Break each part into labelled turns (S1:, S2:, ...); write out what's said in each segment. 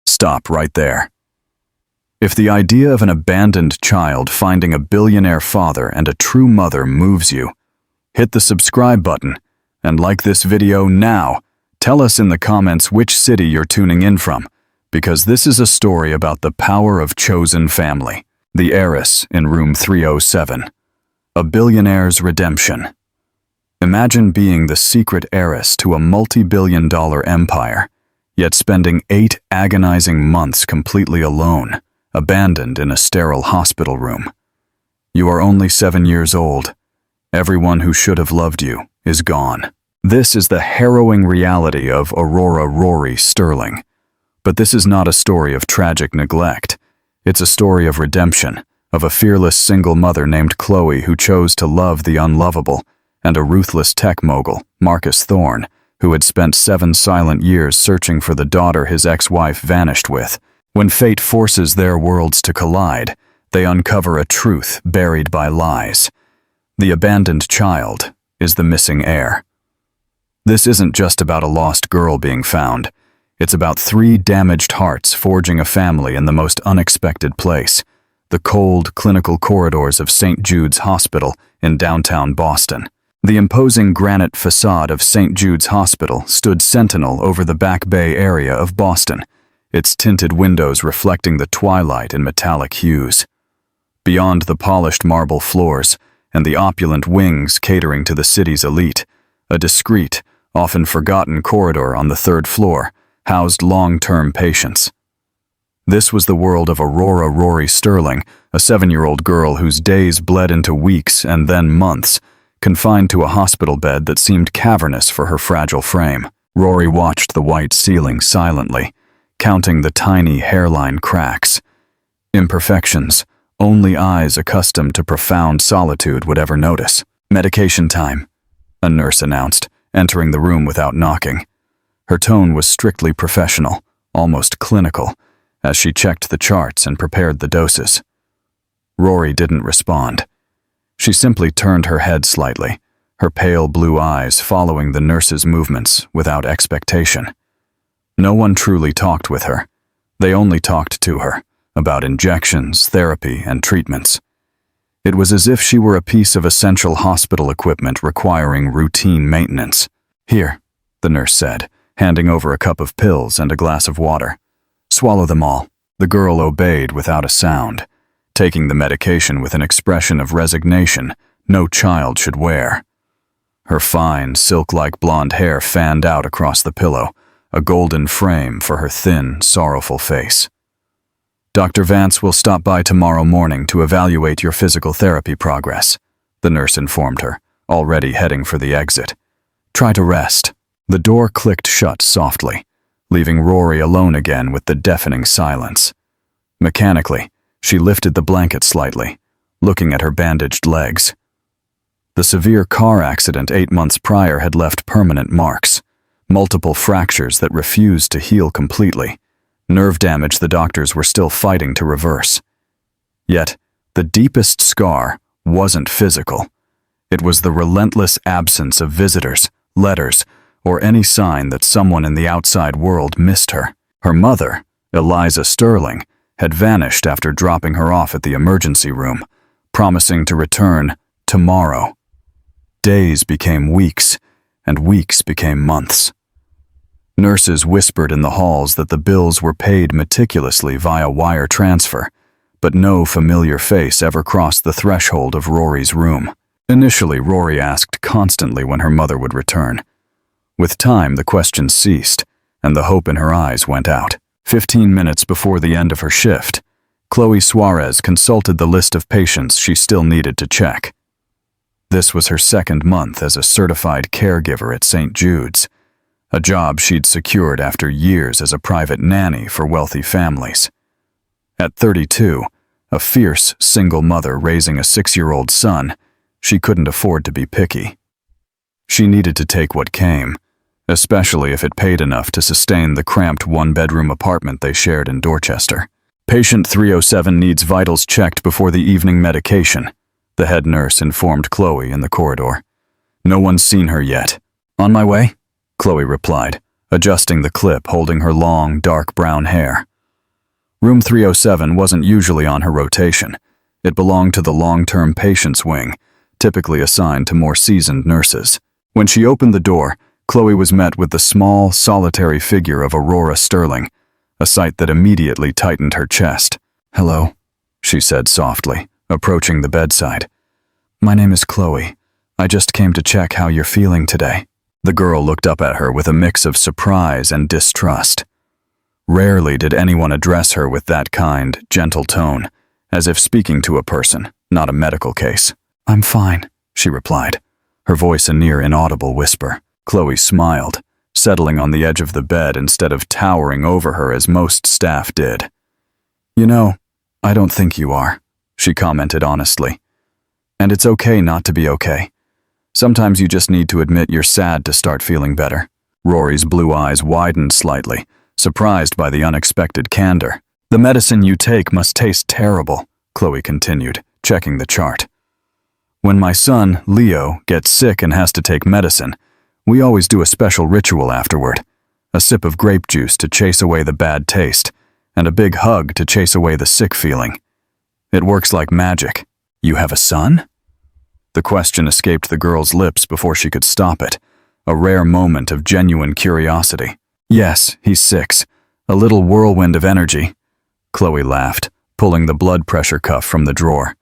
S1: Stop right there. If the idea of an abandoned child finding a billionaire father and a true mother moves you, hit the subscribe button and like this video now. Tell us in the comments which city you're tuning in from, because this is a story about the power of chosen family. The heiress in room 307. A billionaire's redemption. Imagine being the secret heiress to a multi-billion-dollar empire, yet spending 8 agonizing months completely alone, abandoned in a sterile hospital room. You are only 7 years old. Everyone who should have loved you is gone. This is the harrowing reality of Aurora Rory Sterling. But this is not a story of tragic neglect. It's a story of redemption, of a fearless single mother named Chloe who chose to love the unlovable, and a ruthless tech mogul, Marcus Thorne, who had spent 7 silent years searching for the daughter his ex-wife vanished with. When fate forces their worlds to collide, they uncover a truth buried by lies. The abandoned child is the missing heir. This isn't just about a lost girl being found. It's about 3 damaged hearts forging a family in the most unexpected place, the cold, clinical corridors of St. Jude's Hospital in downtown Boston. The imposing granite facade of St. Jude's Hospital stood sentinel over the Back Bay area of Boston, its tinted windows reflecting the twilight in metallic hues. Beyond the polished marble floors and the opulent wings catering to the city's elite, a discreet, often forgotten corridor on the 3rd floor housed long-term patients. This was the world of Aurora Rory Sterling, a 7-year-old girl whose days bled into weeks and then months, confined to a hospital bed that seemed cavernous for her fragile frame. Rory watched the white ceiling silently, counting the tiny hairline cracks. Imperfections only eyes accustomed to profound solitude would ever notice. "Medication time," a nurse announced, entering the room without knocking. Her tone was strictly professional, almost clinical, as she checked the charts and prepared the doses. Rory didn't respond. She simply turned her head slightly, her pale blue eyes following the nurse's movements without expectation. No one truly talked with her. They only talked to her, about injections, therapy, and treatments. It was as if she were a piece of essential hospital equipment requiring routine maintenance. "Here," the nurse said, handing over a cup of pills and a glass of water. "Swallow them all." The girl obeyed without a sound, taking the medication with an expression of resignation no child should wear. Her fine, silk-like blonde hair fanned out across the pillow, a golden frame for her thin, sorrowful face. "Dr. Vance will stop by tomorrow morning to evaluate your physical therapy progress," the nurse informed her, already heading for the exit. "Try to rest." The door clicked shut softly, leaving Rory alone again with the deafening silence. Mechanically, she lifted the blanket slightly, looking at her bandaged legs. The severe car accident 8 months prior had left permanent marks, multiple fractures that refused to heal completely, nerve damage the doctors were still fighting to reverse. Yet, the deepest scar wasn't physical. It was the relentless absence of visitors, letters, or any sign that someone in the outside world missed her. Her mother, Eliza Sterling, had vanished after dropping her off at the emergency room, promising to return tomorrow. Days became weeks, and weeks became months. Nurses whispered in the halls that the bills were paid meticulously via wire transfer, but no familiar face ever crossed the threshold of Rory's room. Initially, Rory asked constantly when her mother would return. With time, the questions ceased, and the hope in her eyes went out. 15 minutes before the end of her shift, Chloe Suarez consulted the list of patients she still needed to check. This was her 2nd month as a certified caregiver at St. Jude's, a job she'd secured after years as a private nanny for wealthy families. At 32, a fierce single mother raising a 6-year-old son, she couldn't afford to be picky. She needed to take what came, especially if it paid enough to sustain the cramped 1-bedroom apartment they shared in Dorchester. "Patient 307 needs vitals checked before the evening medication," the head nurse informed Chloe in the corridor. "No one's seen her yet." "On my way," Chloe replied, adjusting the clip holding her long, dark brown hair. Room 307 wasn't usually on her rotation. It belonged to the long-term patients wing, typically assigned to more seasoned nurses. When she opened the door, Chloe was met with the small, solitary figure of Aurora Sterling, a sight that immediately tightened her chest. "Hello," she said softly, approaching the bedside. "My name is Chloe. I just came to check how you're feeling today." The girl looked up at her with a mix of surprise and distrust. Rarely did anyone address her with that kind, gentle tone, as if speaking to a person, not a medical case. "I'm fine," she replied, her voice a near inaudible whisper. Chloe smiled, settling on the edge of the bed instead of towering over her as most staff did. "You know, I don't think you are," she commented honestly. "And it's okay not to be okay. Sometimes you just need to admit you're sad to start feeling better." Rory's blue eyes widened slightly, surprised by the unexpected candor. "The medicine you take must taste terrible," Chloe continued, checking the chart. "When my son, Leo, gets sick and has to take medicine, we always do a special ritual afterward. A sip of grape juice to chase away the bad taste, and a big hug to chase away the sick feeling. It works like magic." "You have a son?" The question escaped the girl's lips before she could stop it, a rare moment of genuine curiosity. "Yes, he's 6. A little whirlwind of energy." Chloe laughed, pulling the blood pressure cuff from the drawer.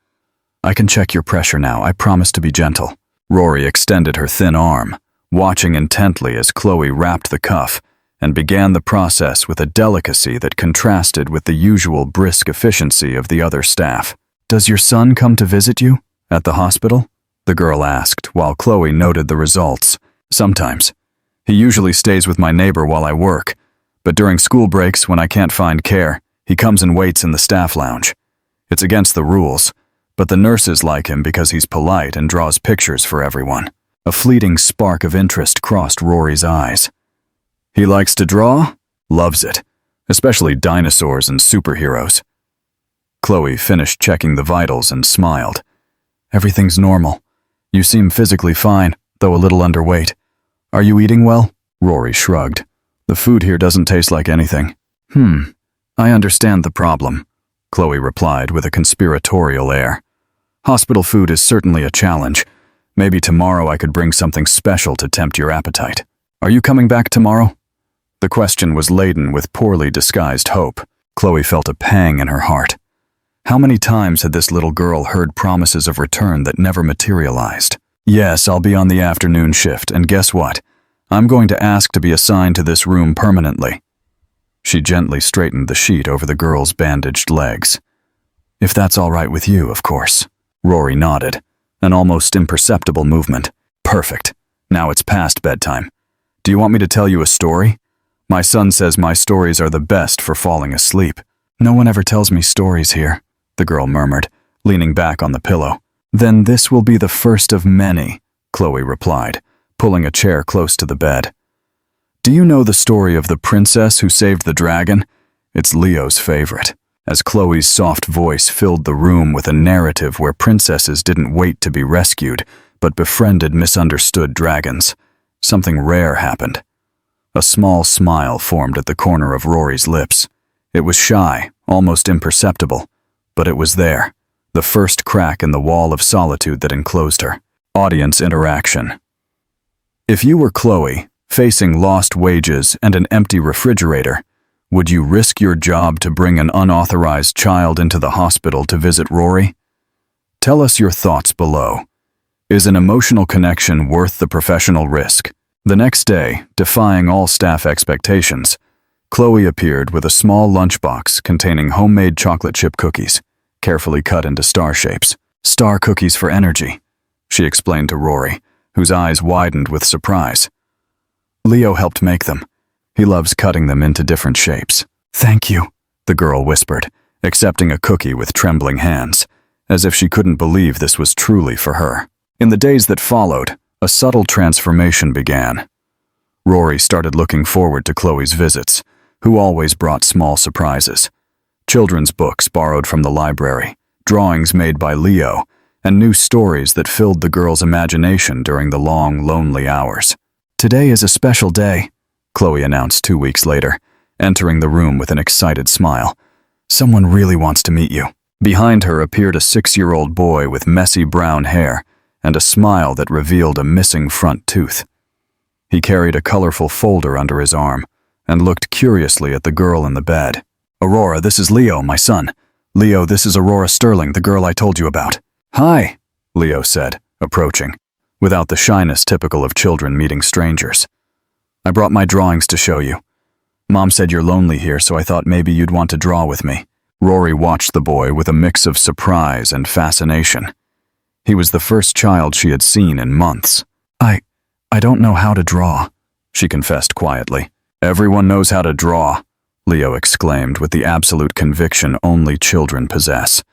S1: "I can check your pressure now, I promise to be gentle." Rory extended her thin arm, watching intently as Chloe wrapped the cuff and began the process with a delicacy that contrasted with the usual brisk efficiency of the other staff. "Does your son come to visit you at the hospital?" the girl asked, while Chloe noted the results. "Sometimes. He usually stays with my neighbor while I work, but during school breaks when I can't find care, he comes and waits in the staff lounge. It's against the rules, but the nurses like him because he's polite and draws pictures for everyone." A fleeting spark of interest crossed Rory's eyes. "He likes to draw? Loves it, especially dinosaurs and superheroes." Chloe finished checking the vitals and smiled. "Everything's normal. You seem physically fine, though a little underweight. Are you eating well?" Rory shrugged. "The food here doesn't taste like anything." I understand the problem," Chloe replied with a conspiratorial air. "Hospital food is certainly a challenge. Maybe tomorrow I could bring something special to tempt your appetite. Are you coming back tomorrow?" The question was laden with poorly disguised hope. Chloe felt a pang in her heart. How many times had this little girl heard promises of return that never materialized? "Yes, I'll be on the afternoon shift, and guess what? I'm going to ask to be assigned to this room permanently." She gently straightened the sheet over the girl's bandaged legs. "If that's all right with you, of course." Rory nodded, an almost imperceptible movement. "Perfect. Now it's past bedtime. Do you want me to tell you a story? My son says my stories are the best for falling asleep." "No one ever tells me stories here," the girl murmured, leaning back on the pillow. "Then this will be the first of many," Chloe replied, pulling a chair close to the bed. "Do you know the story of the princess who saved the dragon? It's Leo's favorite." As Chloe's soft voice filled the room with a narrative where princesses didn't wait to be rescued, but befriended misunderstood dragons, something rare happened. A small smile formed at the corner of Rory's lips. It was shy, almost imperceptible, but it was there, the first crack in the wall of solitude that enclosed her. Audience interaction. If you were Chloe, facing lost wages and an empty refrigerator, would you risk your job to bring an unauthorized child into the hospital to visit Rory? Tell us your thoughts below. Is an emotional connection worth the professional risk? The next day, defying all staff expectations, Chloe appeared with a small lunchbox containing homemade chocolate chip cookies, carefully cut into star shapes. "Star cookies for energy," she explained to Rory, whose eyes widened with surprise. "Leo helped make them. He loves cutting them into different shapes." "Thank you," the girl whispered, accepting a cookie with trembling hands, as if she couldn't believe this was truly for her. In the days that followed, a subtle transformation began. Rory started looking forward to Chloe's visits, who always brought small surprises. Children's books borrowed from the library, drawings made by Leo, and new stories that filled the girl's imagination during the long, lonely hours. "Today is a special day," Chloe announced 2 weeks later, entering the room with an excited smile. Someone really wants to meet you." Behind her appeared a 6-year-old boy with messy brown hair and a smile that revealed a missing front tooth. He carried a colorful folder under his arm and looked curiously at the girl in the bed. "Aurora, this is Leo, my son. Leo, this is Aurora Sterling, the girl I told you about." "Hi," Leo said, approaching, without the shyness typical of children meeting strangers. "I brought my drawings to show you. Mom said you're lonely here, so I thought maybe you'd want to draw with me." Rory watched the boy with a mix of surprise and fascination. He was the first child she had seen in months. I don't know how to draw," she confessed quietly. "Everyone knows how to draw," Leo exclaimed with the absolute conviction only children possess.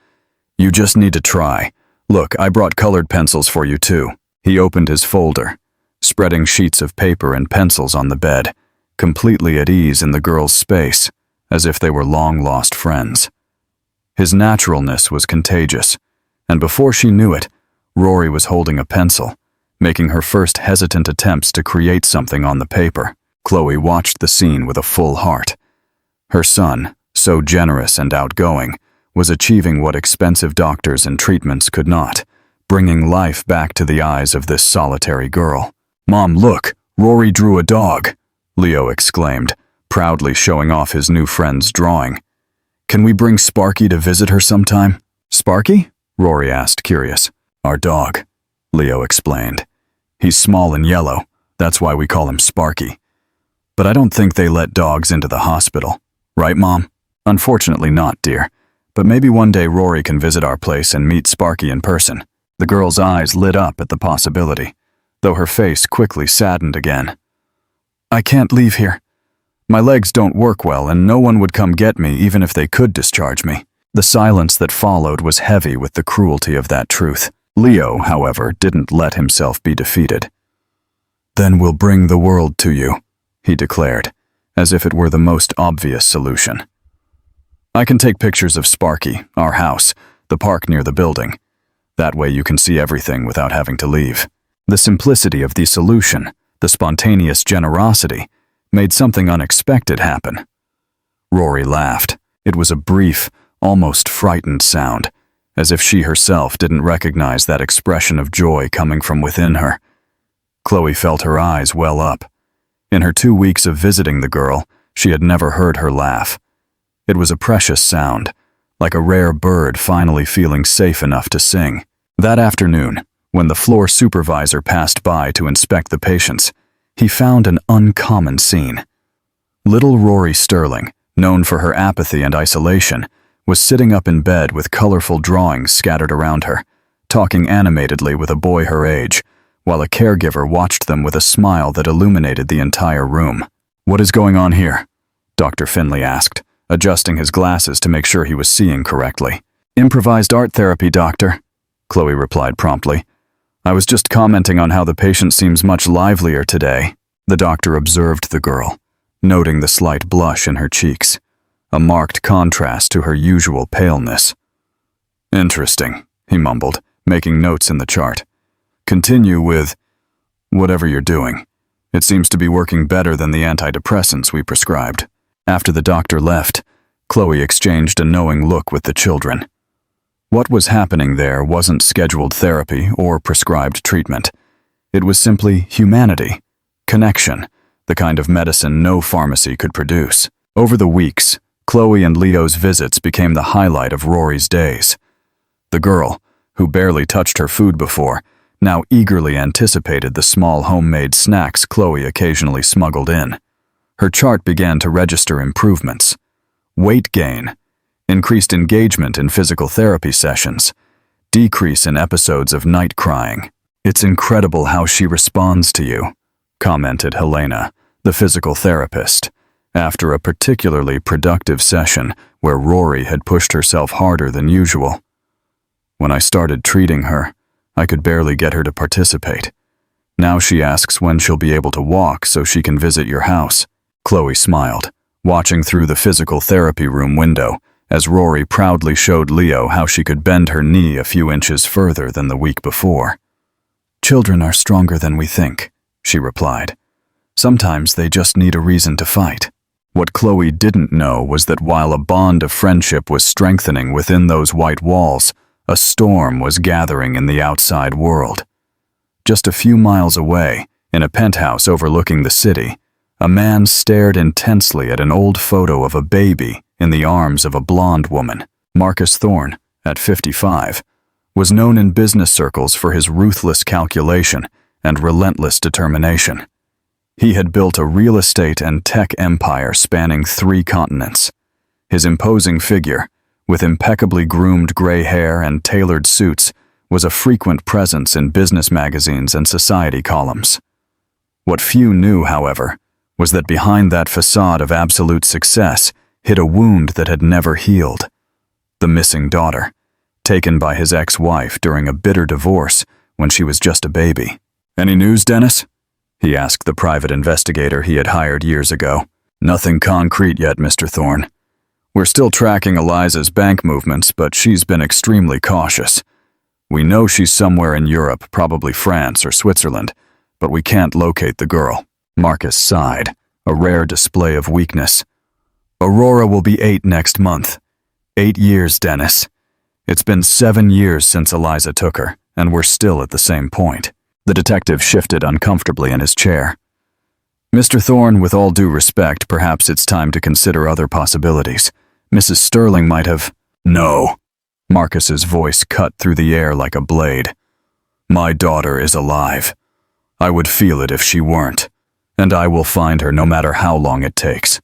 S1: "You just need to try. Look, I brought colored pencils for you too." He opened his folder, spreading sheets of paper and pencils on the bed, completely at ease in the girl's space, as if they were long-lost friends. His naturalness was contagious, and before she knew it, Rory was holding a pencil, making her first hesitant attempts to create something on the paper. Chloe watched the scene with a full heart. Her son, so generous and outgoing, was achieving what expensive doctors and treatments could not, bringing life back to the eyes of this solitary girl. "Mom, look, Rory drew a dog," Leo exclaimed, proudly showing off his new friend's drawing. "Can we bring Sparky to visit her sometime?" "Sparky?" Rory asked, curious. "Our dog," Leo explained. "He's small and yellow, that's why we call him Sparky. But I don't think they let dogs into the hospital. Right, Mom?" "Unfortunately not, dear. But maybe one day Rory can visit our place and meet Sparky in person." The girl's eyes lit up at the possibility, though her face quickly saddened again. "I can't leave here. My legs don't work well and no one would come get me even if they could discharge me." The silence that followed was heavy with the cruelty of that truth. Leo, however, didn't let himself be defeated. "Then we'll bring the world to you," he declared, as if it were the most obvious solution. "I can take pictures of Sparky, our house, the park near the building. That way you can see everything without having to leave." The simplicity of the solution, the spontaneous generosity, made something unexpected happen. Rory laughed. It was a brief, almost frightened sound, as if she herself didn't recognize that expression of joy coming from within her. Chloe felt her eyes well up. In her 2 weeks of visiting the girl, she had never heard her laugh. It was a precious sound, like a rare bird finally feeling safe enough to sing. That afternoon, when the floor supervisor passed by to inspect the patients, he found an uncommon scene. Little Rory Sterling, known for her apathy and isolation, was sitting up in bed with colorful drawings scattered around her, talking animatedly with a boy her age, while a caregiver watched them with a smile that illuminated the entire room. "What is going on here?" Dr. Finley asked, adjusting his glasses to make sure he was seeing correctly. "Improvised art therapy, doctor," Chloe replied promptly. "I was just commenting on how the patient seems much livelier today." The doctor observed the girl, noting the slight blush in her cheeks, a marked contrast to her usual paleness. "Interesting," he mumbled, making notes in the chart. "Continue with whatever you're doing. It seems to be working better than the antidepressants we prescribed." After the doctor left, Chloe exchanged a knowing look with the children. What was happening there wasn't scheduled therapy or prescribed treatment. It was simply humanity, connection, the kind of medicine no pharmacy could produce. Over the weeks, Chloe and Leo's visits became the highlight of Rory's days. The girl, who barely touched her food before, now eagerly anticipated the small homemade snacks Chloe occasionally smuggled in. Her chart began to register improvements. Weight gain, increased engagement in physical therapy sessions, decrease in episodes of night crying. "It's incredible how she responds to you," commented Helena, the physical therapist, after a particularly productive session where Rory had pushed herself harder than usual. "When I started treating her, I could barely get her to participate. Now she asks when she'll be able to walk so she can visit your house." Chloe smiled, watching through the physical therapy room window as Rory proudly showed Leo how she could bend her knee a few inches further than the week before. "Children are stronger than we think," she replied. "Sometimes they just need a reason to fight." What Chloe didn't know was that while a bond of friendship was strengthening within those white walls, a storm was gathering in the outside world. Just a few miles away, in a penthouse overlooking the city, a man stared intensely at an old photo of a baby in the arms of a blonde woman. Marcus Thorne, at 55, was known in business circles for his ruthless calculation and relentless determination. He had built a real estate and tech empire spanning 3 continents. His imposing figure, with impeccably groomed gray hair and tailored suits, was a frequent presence in business magazines and society columns. What few knew, however, was that behind that facade of absolute success hid a wound that had never healed. The missing daughter, taken by his ex-wife during a bitter divorce when she was just a baby. "Any news, Dennis?" he asked the private investigator he had hired years ago. "Nothing concrete yet, Mr. Thorne. We're still tracking Eliza's bank movements, but she's been extremely cautious. We know she's somewhere in Europe, probably France or Switzerland, but we can't locate the girl." Marcus sighed, a rare display of weakness. "Aurora will be 8 next month. 8 years, Dennis. It's been 7 years since Eliza took her, and we're still at the same point." The detective shifted uncomfortably in his chair. "Mr. Thorne, with all due respect, perhaps it's time to consider other possibilities. Mrs. Sterling might have—" "No." Marcus's voice cut through the air like a blade. "My daughter is alive. I would feel it if she weren't, and I will find her no matter how long it takes."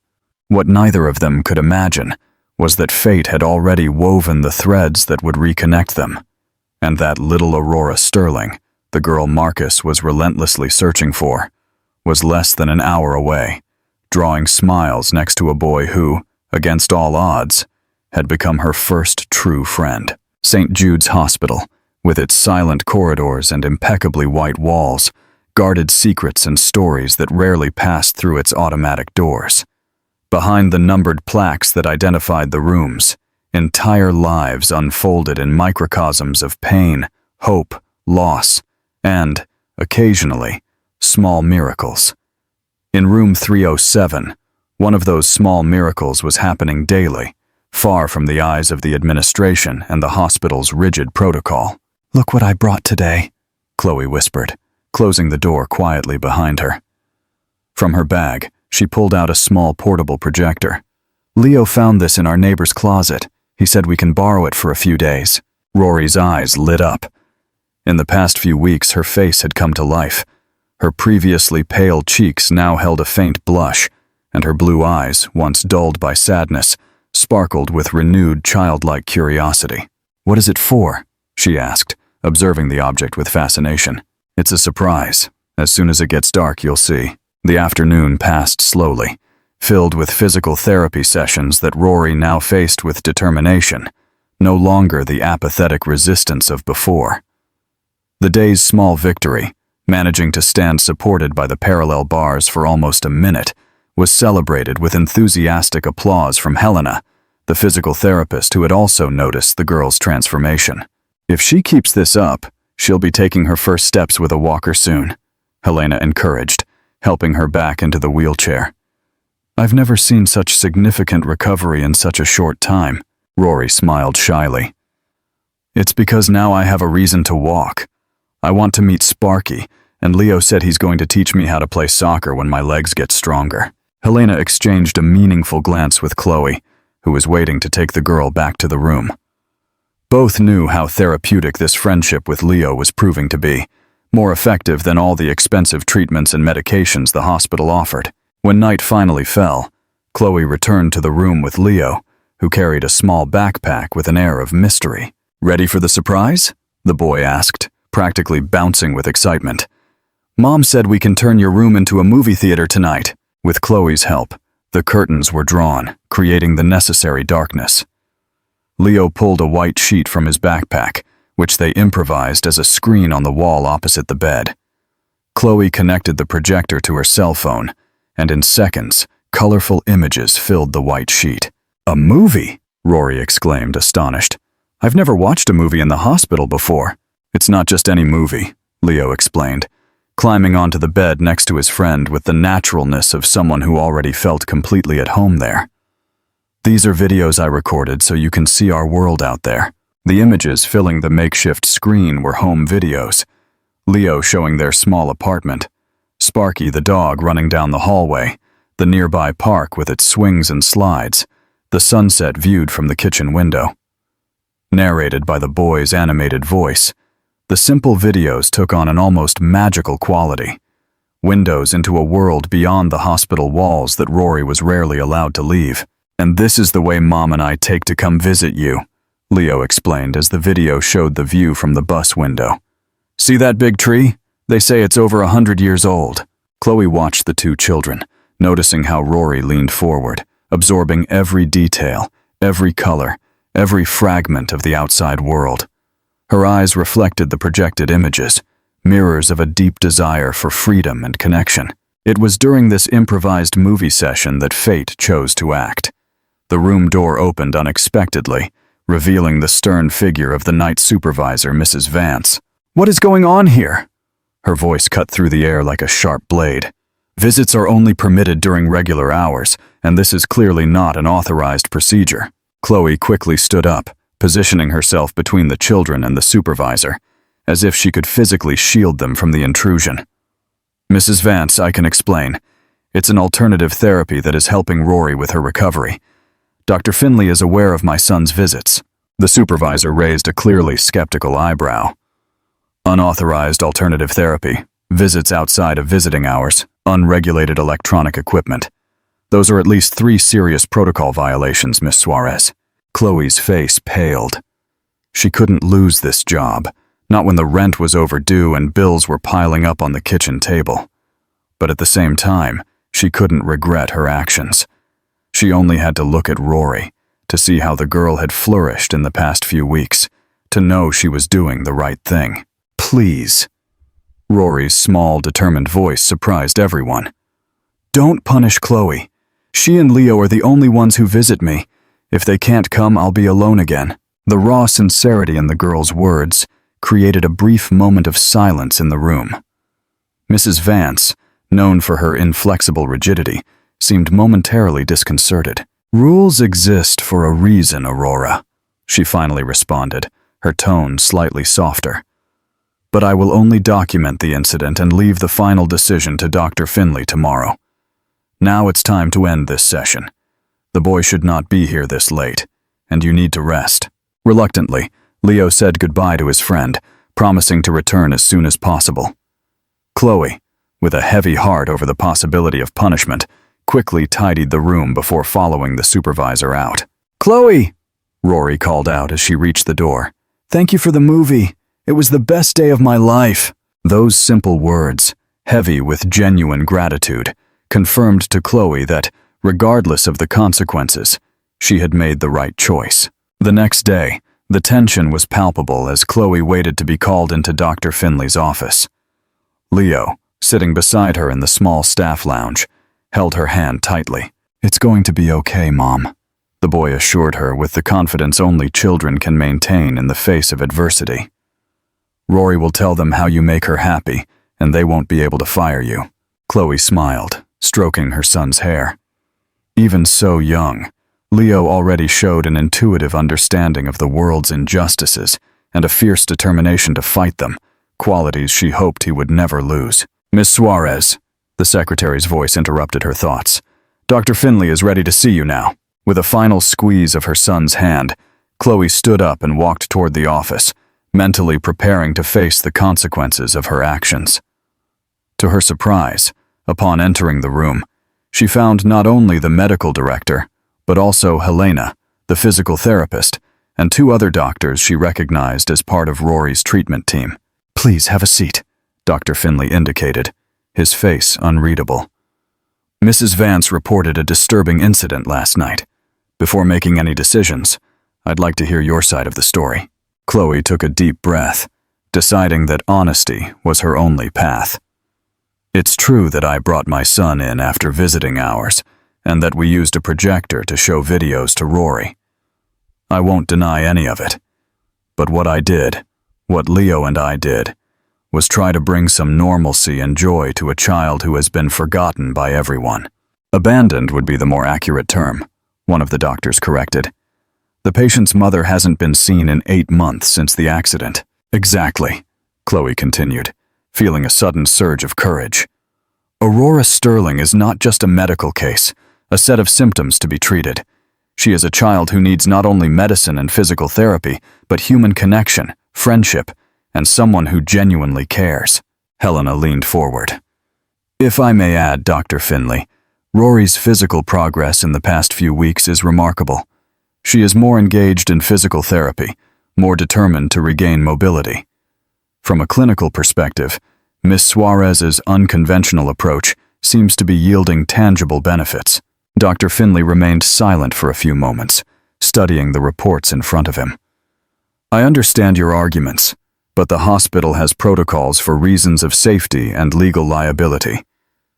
S1: What neither of them could imagine was that fate had already woven the threads that would reconnect them, and that little Aurora Sterling, the girl Marcus was relentlessly searching for, was less than an hour away, drawing smiles next to a boy who, against all odds, had become her first true friend. St. Jude's Hospital, with its silent corridors and impeccably white walls, guarded secrets and stories that rarely passed through its automatic doors. Behind the numbered plaques that identified the rooms, entire lives unfolded in microcosms of pain, hope, loss, and, occasionally, small miracles. In room 307, one of those small miracles was happening daily, far from the eyes of the administration and the hospital's rigid protocol. "Look what I brought today," Chloe whispered, closing the door quietly behind her. From her bag, she pulled out a small portable projector. "Leo found this in our neighbor's closet. He said we can borrow it for a few days." Rory's eyes lit up. In the past few weeks, her face had come to life. Her previously pale cheeks now held a faint blush, and her blue eyes, once dulled by sadness, sparkled with renewed childlike curiosity. "What is it for?" she asked, observing the object with fascination. "It's a surprise. As soon as it gets dark, you'll see." The afternoon passed slowly, filled with physical therapy sessions that Rory now faced with determination, no longer the apathetic resistance of before. The day's small victory, managing to stand supported by the parallel bars for almost a minute, was celebrated with enthusiastic applause from Helena, the physical therapist who had also noticed the girl's transformation. "If she keeps this up, she'll be taking her first steps with a walker soon," Helena encouraged, helping her back into the wheelchair. "I've never seen such significant recovery in such a short time," Rory smiled shyly. "It's because now I have a reason to walk. I want to meet Sparky, and Leo said he's going to teach me how to play soccer when my legs get stronger." Helena exchanged a meaningful glance with Chloe, who was waiting to take the girl back to the room. Both knew how therapeutic this friendship with Leo was proving to be, more effective than all the expensive treatments and medications the hospital offered. When night finally fell, Chloe returned to the room with Leo, who carried a small backpack with an air of mystery. "Ready for the surprise?" the boy asked, practically bouncing with excitement. "Mom said we can turn your room into a movie theater tonight." With Chloe's help, the curtains were drawn, creating the necessary darkness. Leo pulled a white sheet from his backpack, which they improvised as a screen on the wall opposite the bed. Chloe connected the projector to her cell phone, and in seconds, colorful images filled the white sheet. "A movie?" Rory exclaimed, astonished. "I've never watched a movie in the hospital before." "It's not just any movie," Leo explained. climbing onto the bed next to his friend with the naturalness of someone who already felt completely at home there. "These are videos I recorded so you can see our world out there." The images filling the makeshift screen were home videos. Leo showing their small apartment, Sparky the dog running down the hallway, the nearby park with its swings and slides, the sunset viewed from the kitchen window. Narrated by the boy's animated voice, the simple videos took on an almost magical quality, windows into a world beyond the hospital walls that Rory was rarely allowed to leave. "And this is the way Mom and I take to come visit you," Leo explained as the video showed the view from the bus window. "See that big tree? They say it's over 100 years old." Chloe watched the two children, noticing how Rory leaned forward, absorbing every detail, every color, every fragment of the outside world. Her eyes reflected the projected images, mirrors of a deep desire for freedom and connection. It was during this improvised movie session that fate chose to act. The room door opened unexpectedly, revealing the stern figure of the night supervisor, Mrs. Vance. "What is going on here?" Her voice cut through the air like a sharp blade. "Visits are only permitted during regular hours, and this is clearly not an authorized procedure." Chloe quickly stood up, positioning herself between the children and the supervisor, as if she could physically shield them from the intrusion. "Mrs. Vance, I can explain. It's an alternative therapy that is helping Rory with her recovery. Dr. Finley is aware of my son's visits." The supervisor raised a clearly skeptical eyebrow. "Unauthorized alternative therapy, visits outside of visiting hours, unregulated electronic equipment. Those are at least 3 serious protocol violations, Miss Suarez." Chloe's face paled. She couldn't lose this job, not when the rent was overdue and bills were piling up on the kitchen table. But at the same time, she couldn't regret her actions. She only had to look at Rory, to see how the girl had flourished in the past few weeks, to know she was doing the right thing. "Please." Rory's small, determined voice surprised everyone. "Don't punish Chloe. She and Leo are the only ones who visit me. If they can't come, I'll be alone again." The raw sincerity in the girl's words created a brief moment of silence in the room. Mrs. Vance, known for her inflexible rigidity, seemed momentarily disconcerted. "Rules exist for a reason, Aurora," she finally responded, her tone slightly softer. "But I will only document the incident and leave the final decision to Dr. Finley tomorrow. Now it's time to end this session. The boy should not be here this late, and you need to rest." Reluctantly, Leo said goodbye to his friend, promising to return as soon as possible. Chloe, with a heavy heart over the possibility of punishment, quickly tidied the room before following the supervisor out. "Chloe!" Rory called out as she reached the door. "Thank you for the movie. It was the best day of my life." Those simple words, heavy with genuine gratitude, confirmed to Chloe that, regardless of the consequences, she had made the right choice. The next day, the tension was palpable as Chloe waited to be called into Dr. Finley's office. Leo, sitting beside her in the small staff lounge, held her hand tightly. "It's going to be okay, Mom," the boy assured her with the confidence only children can maintain in the face of adversity. "Rory will tell them how you make her happy, and they won't be able to fire you." Chloe smiled, stroking her son's hair. Even so young, Leo already showed an intuitive understanding of the world's injustices and a fierce determination to fight them, qualities she hoped he would never lose. "Miss Suarez," the secretary's voice interrupted her thoughts. "Dr. Finley is ready to see you now." With a final squeeze of her son's hand, Chloe stood up and walked toward the office, mentally preparing to face the consequences of her actions. To her surprise, upon entering the room, she found not only the medical director, but also Helena, the physical therapist, and 2 other doctors she recognized as part of Rory's treatment team. "Please have a seat," Dr. Finley indicated, his face unreadable. "Mrs. Vance reported a disturbing incident last night. Before making any decisions, I'd like to hear your side of the story." Chloe took a deep breath, deciding that honesty was her only path. "It's true that I brought my son in after visiting hours, and that we used a projector to show videos to Rory. I won't deny any of it. But what I did, what Leo and I did, was try to bring some normalcy and joy to a child who has been forgotten by everyone. Abandoned would be the more accurate term, one of the doctors corrected. The patient's mother hasn't been seen in 8 months since the accident. Exactly, Chloe continued, feeling a sudden surge of courage. Aurora Sterling is not just a medical case, a set of symptoms to be treated. She is a child who needs not only medicine and physical therapy, but human connection, friendship, and someone who genuinely cares. Helena leaned forward. If I may add, Dr. Finley, Rory's physical progress in the past few weeks is remarkable. She is more engaged in physical therapy, more determined to regain mobility. From a clinical perspective, Miss Suarez's unconventional approach seems to be yielding tangible benefits. Dr. Finley remained silent for a few moments, studying the reports in front of him. I understand your arguments, but the hospital has protocols for reasons of safety and legal liability.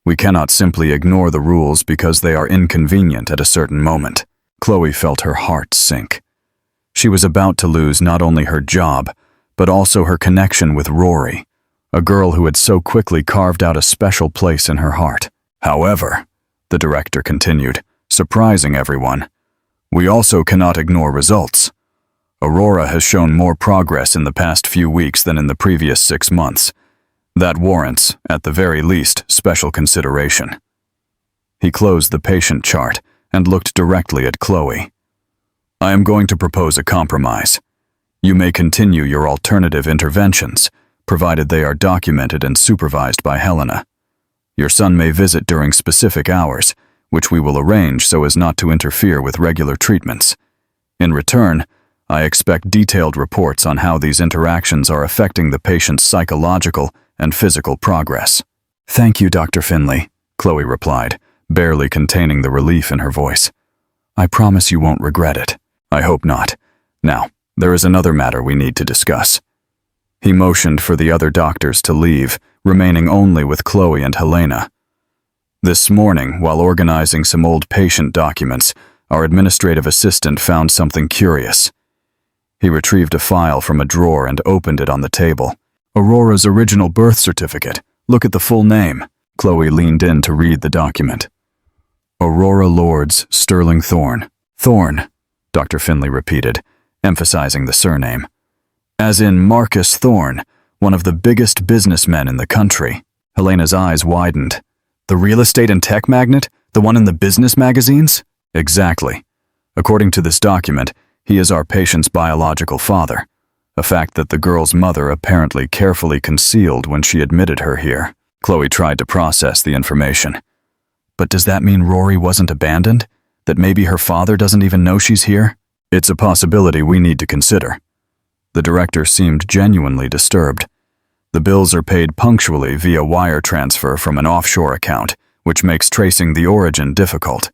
S1: We cannot simply ignore the rules because they are inconvenient at a certain moment. Chloe felt her heart sink. She was about to lose not only her job, but also her connection with Rory, a girl who had so quickly carved out a special place in her heart. However, the director continued, surprising everyone, we also cannot ignore results. Aurora has shown more progress in the past few weeks than in the previous 6 months. That warrants, at the very least, special consideration. He closed the patient chart and looked directly at Chloe. I am going to propose a compromise. You may continue your alternative interventions, provided they are documented and supervised by Helena. Your son may visit during specific hours, which we will arrange so as not to interfere with regular treatments. In return, I expect detailed reports on how these interactions are affecting the patient's psychological and physical progress. Thank you, Dr. Finley, Chloe replied, barely containing the relief in her voice. I promise you won't regret it. I hope not. Now, there is another matter we need to discuss. He motioned for the other doctors to leave, remaining only with Chloe and Helena. This morning, while organizing some old patient documents, our administrative assistant found something curious. He retrieved a file from a drawer and opened it on the table. Aurora's original birth certificate. Look at the full name. Chloe leaned in to read the document. Aurora Lords Sterling Thorne. Thorne, Dr. Finley repeated, emphasizing the surname. As in Marcus Thorne, one of the biggest businessmen in the country. Helena's eyes widened. The real estate and tech magnate? The one in the business magazines? Exactly. According to this document, he is our patient's biological father, a fact that the girl's mother apparently carefully concealed when she admitted her here. Chloe tried to process the information. But does that mean Rory wasn't abandoned? That maybe her father doesn't even know she's here? It's a possibility we need to consider. The director seemed genuinely disturbed. The bills are paid punctually via wire transfer from an offshore account, which makes tracing the origin difficult.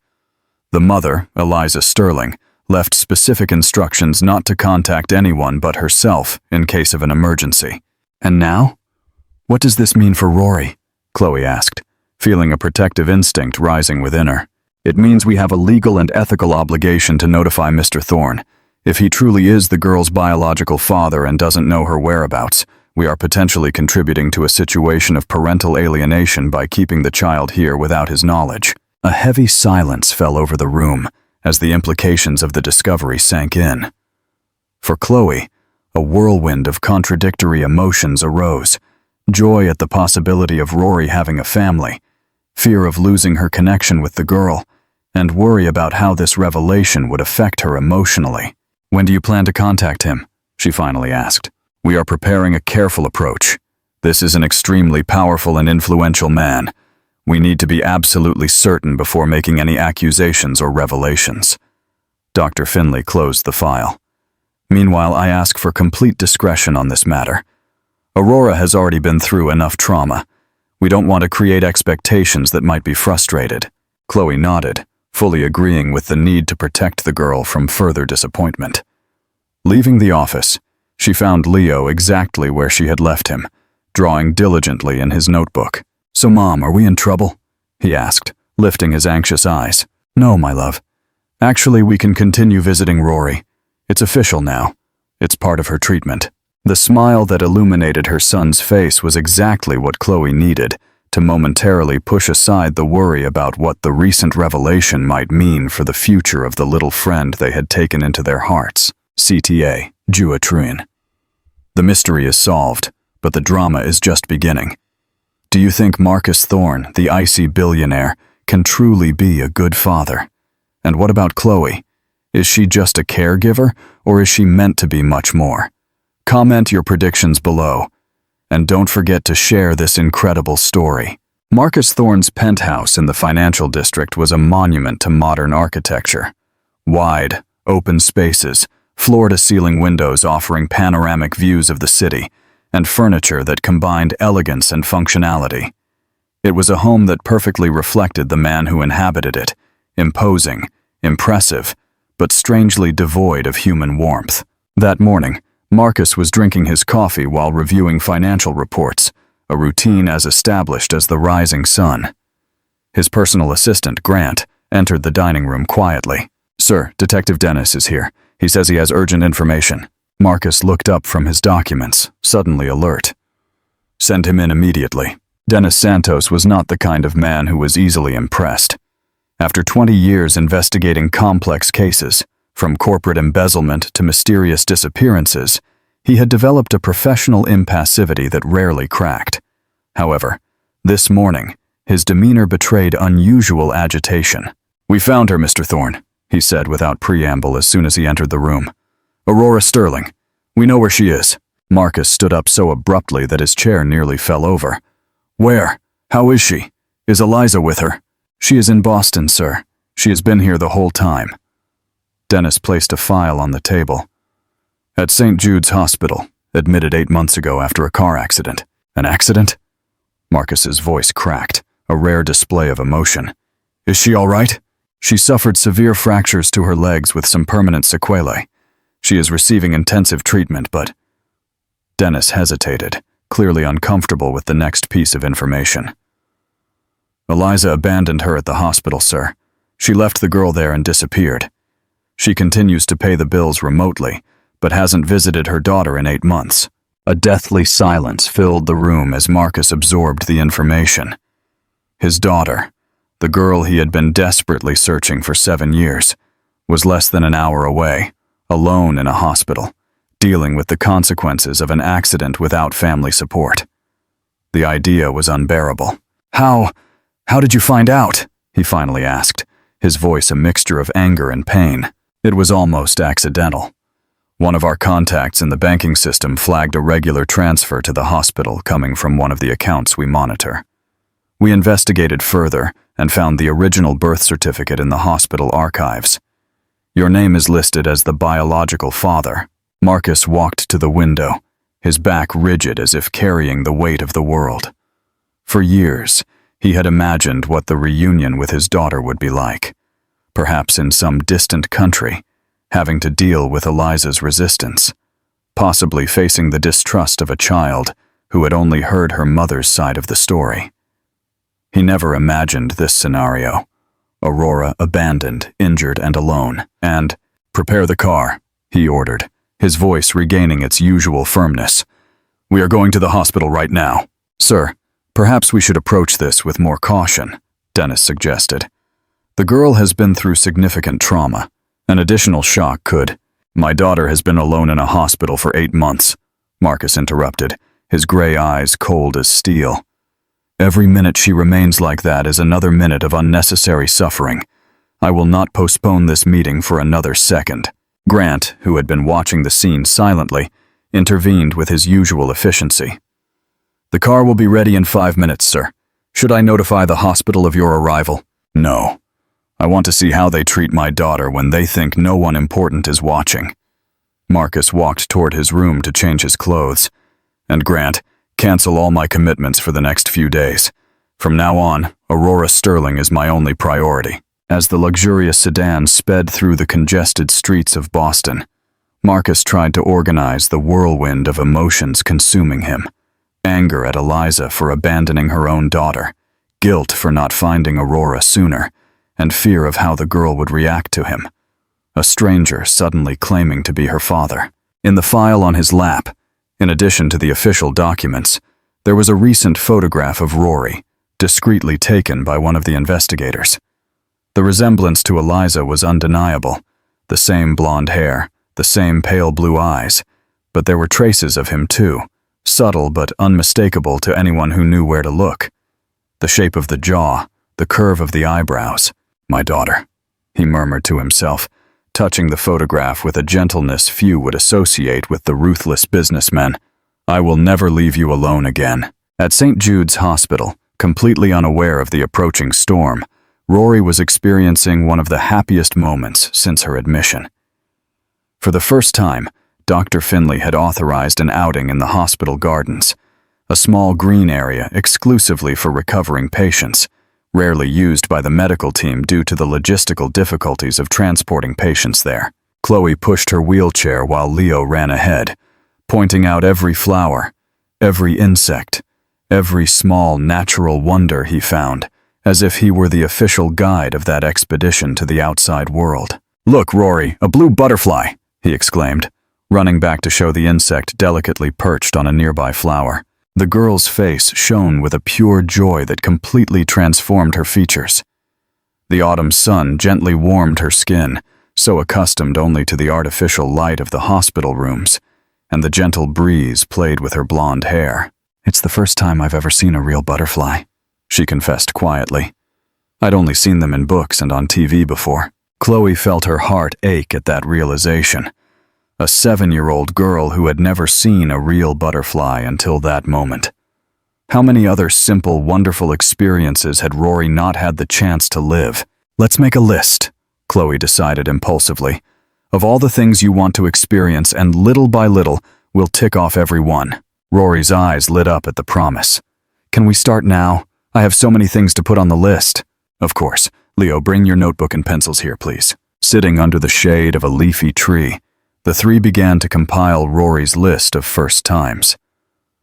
S1: The mother, Eliza Sterling, left specific instructions not to contact anyone but herself in case of an emergency. And now? What does this mean for Rory? Chloe asked, feeling a protective instinct rising within her. It means we have a legal and ethical obligation to notify Mr. Thorne. If he truly is the girl's biological father and doesn't know her whereabouts, we are potentially contributing to a situation of parental alienation by keeping the child here without his knowledge. A heavy silence fell over the room as the implications of the discovery sank in. For Chloe, a whirlwind of contradictory emotions arose. Joy at the possibility of Rory having a family, fear of losing her connection with the girl, and worry about how this revelation would affect her emotionally. When do you plan to contact him? She finally asked. We are preparing a careful approach. This is an extremely powerful and influential man. We need to be absolutely certain before making any accusations or revelations. Dr. Finley closed the file. Meanwhile, I ask for complete discretion on this matter. Aurora has already been through enough trauma. We don't want to create expectations that might be frustrated. Chloe nodded, fully agreeing with the need to protect the girl from further disappointment. Leaving the office, she found Leo exactly where she had left him, drawing diligently in his notebook. So, Mom, are we in trouble? He asked, lifting his anxious eyes. No, my love. Actually, we can continue visiting Rory. It's official now. It's part of her treatment. The smile that illuminated her son's face was exactly what Chloe needed to momentarily push aside the worry about what the recent revelation might mean for the future of the little friend they had taken into their hearts. CTA, Juatruin. The mystery is solved, but the drama is just beginning. Do you think Marcus Thorne, the icy billionaire, can truly be a good father? And what about Chloe? Is she just a caregiver, or is she meant to be much more? Comment your predictions below. And don't forget to share this incredible story. Marcus Thorne's penthouse in the financial district was a monument to modern architecture. Wide, open spaces, floor-to-ceiling windows offering panoramic views of the city, and furniture that combined elegance and functionality. It was a home that perfectly reflected the man who inhabited it, imposing, impressive, but strangely devoid of human warmth. That morning, Marcus was drinking his coffee while reviewing financial reports, a routine as established as the rising sun. His personal assistant, Grant, entered the dining room quietly. "Sir, Detective Dennis is here. He says he has urgent information." Marcus looked up from his documents, suddenly alert. "Send him in immediately." Dennis Santos was not the kind of man who was easily impressed. After 20 years investigating complex cases, from corporate embezzlement to mysterious disappearances, he had developed a professional impassivity that rarely cracked. However, this morning, his demeanor betrayed unusual agitation. "We found her, Mr. Thorne," he said without preamble as soon as he entered the room. "Aurora Sterling. We know where she is." Marcus stood up so abruptly that his chair nearly fell over. "Where? How is she? Is Eliza with her?" "She is in Boston, sir. She has been here the whole time." Dennis placed a file on the table. "At St. Jude's Hospital, admitted 8 months ago after a car accident." "An accident?" Marcus's voice cracked, a rare display of emotion. "Is she all right?" "She suffered severe fractures to her legs with some permanent sequelae. She is receiving intensive treatment, but—" Dennis hesitated, clearly uncomfortable with the next piece of information. "Eliza abandoned her at the hospital, sir. She left the girl there and disappeared. She continues to pay the bills remotely, but hasn't visited her daughter in 8 months." A deathly silence filled the room as Marcus absorbed the information. His daughter, the girl he had been desperately searching for 7 years, was less than an hour away, alone in a hospital, dealing with the consequences of an accident without family support. The idea was unbearable. How did you find out?" he finally asked, his voice a mixture of anger and pain. "It was almost accidental. One of our contacts in the banking system flagged a regular transfer to the hospital coming from one of the accounts we monitor. We investigated further and found the original birth certificate in the hospital archives. Your name is listed as the biological father." Marcus walked to the window, his back rigid as if carrying the weight of the world. For years, he had imagined what the reunion with his daughter would be like, perhaps in some distant country, having to deal with Eliza's resistance, possibly facing the distrust of a child who had only heard her mother's side of the story. He never imagined this scenario: Aurora abandoned, injured, and alone. And, "Prepare the car," he ordered, his voice regaining its usual firmness. "We are going to the hospital right now." "Sir, perhaps we should approach this with more caution," Dennis suggested. "The girl has been through significant trauma. An additional shock could—" "My daughter has been alone in a hospital for 8 months," Marcus interrupted, his gray eyes cold as steel. "Every minute she remains like that is another minute of unnecessary suffering. I will not postpone this meeting for another second." Grant, who had been watching the scene silently, intervened with his usual efficiency. "The car will be ready in 5 minutes, sir. Should I notify the hospital of your arrival?" "No. I want to see how they treat my daughter when they think no one important is watching." Marcus walked toward his room to change his clothes. "And Grant, cancel all my commitments for the next few days. From now on, Aurora Sterling is my only priority." As the luxurious sedan sped through the congested streets of Boston, Marcus tried to organize the whirlwind of emotions consuming him. Anger at Eliza for abandoning her own daughter, guilt for not finding Aurora sooner, and fear of how the girl would react to him. A stranger suddenly claiming to be her father. In the file on his lap, In addition to the official documents, there was a recent photograph of Rory, discreetly taken by one of the investigators. The resemblance to Eliza was undeniable, the same blonde hair, the same pale blue eyes, but there were traces of him too, subtle but unmistakable to anyone who knew where to look. The shape of the jaw, the curve of the eyebrows. "My daughter," he murmured to himself, touching the photograph with a gentleness few would associate with the ruthless businessman. "I will never leave you alone again." At St. Jude's Hospital, completely unaware of the approaching storm, Rory was experiencing one of the happiest moments since her admission. For the first time, Dr. Finley had authorized an outing in the hospital gardens, a small green area exclusively for recovering patients, rarely used by the medical team due to the logistical difficulties of transporting patients there. Chloe pushed her wheelchair while Leo ran ahead, pointing out every flower, every insect, every small natural wonder he found, as if he were the official guide of that expedition to the outside world. "Look, Rory, a blue butterfly!" he exclaimed, running back to show the insect delicately perched on a nearby flower. The girl's face shone with a pure joy that completely transformed her features. The autumn sun gently warmed her skin, so accustomed only to the artificial light of the hospital rooms, and the gentle breeze played with her blonde hair. "It's the first time I've ever seen a real butterfly," she confessed quietly. "I'd only seen them in books and on TV before." Chloe felt her heart ache at that realization. A 7-year-old girl who had never seen a real butterfly until that moment. How many other simple, wonderful experiences had Rory not had the chance to live? "Let's make a list," Chloe decided impulsively, "of all the things you want to experience, and little by little, we'll tick off every one." Rory's eyes lit up at the promise. "Can we start now? I have so many things to put on the list." "Of course. Leo, bring your notebook and pencils here, please." Sitting under the shade of a leafy tree, the three began to compile Rory's list of first times.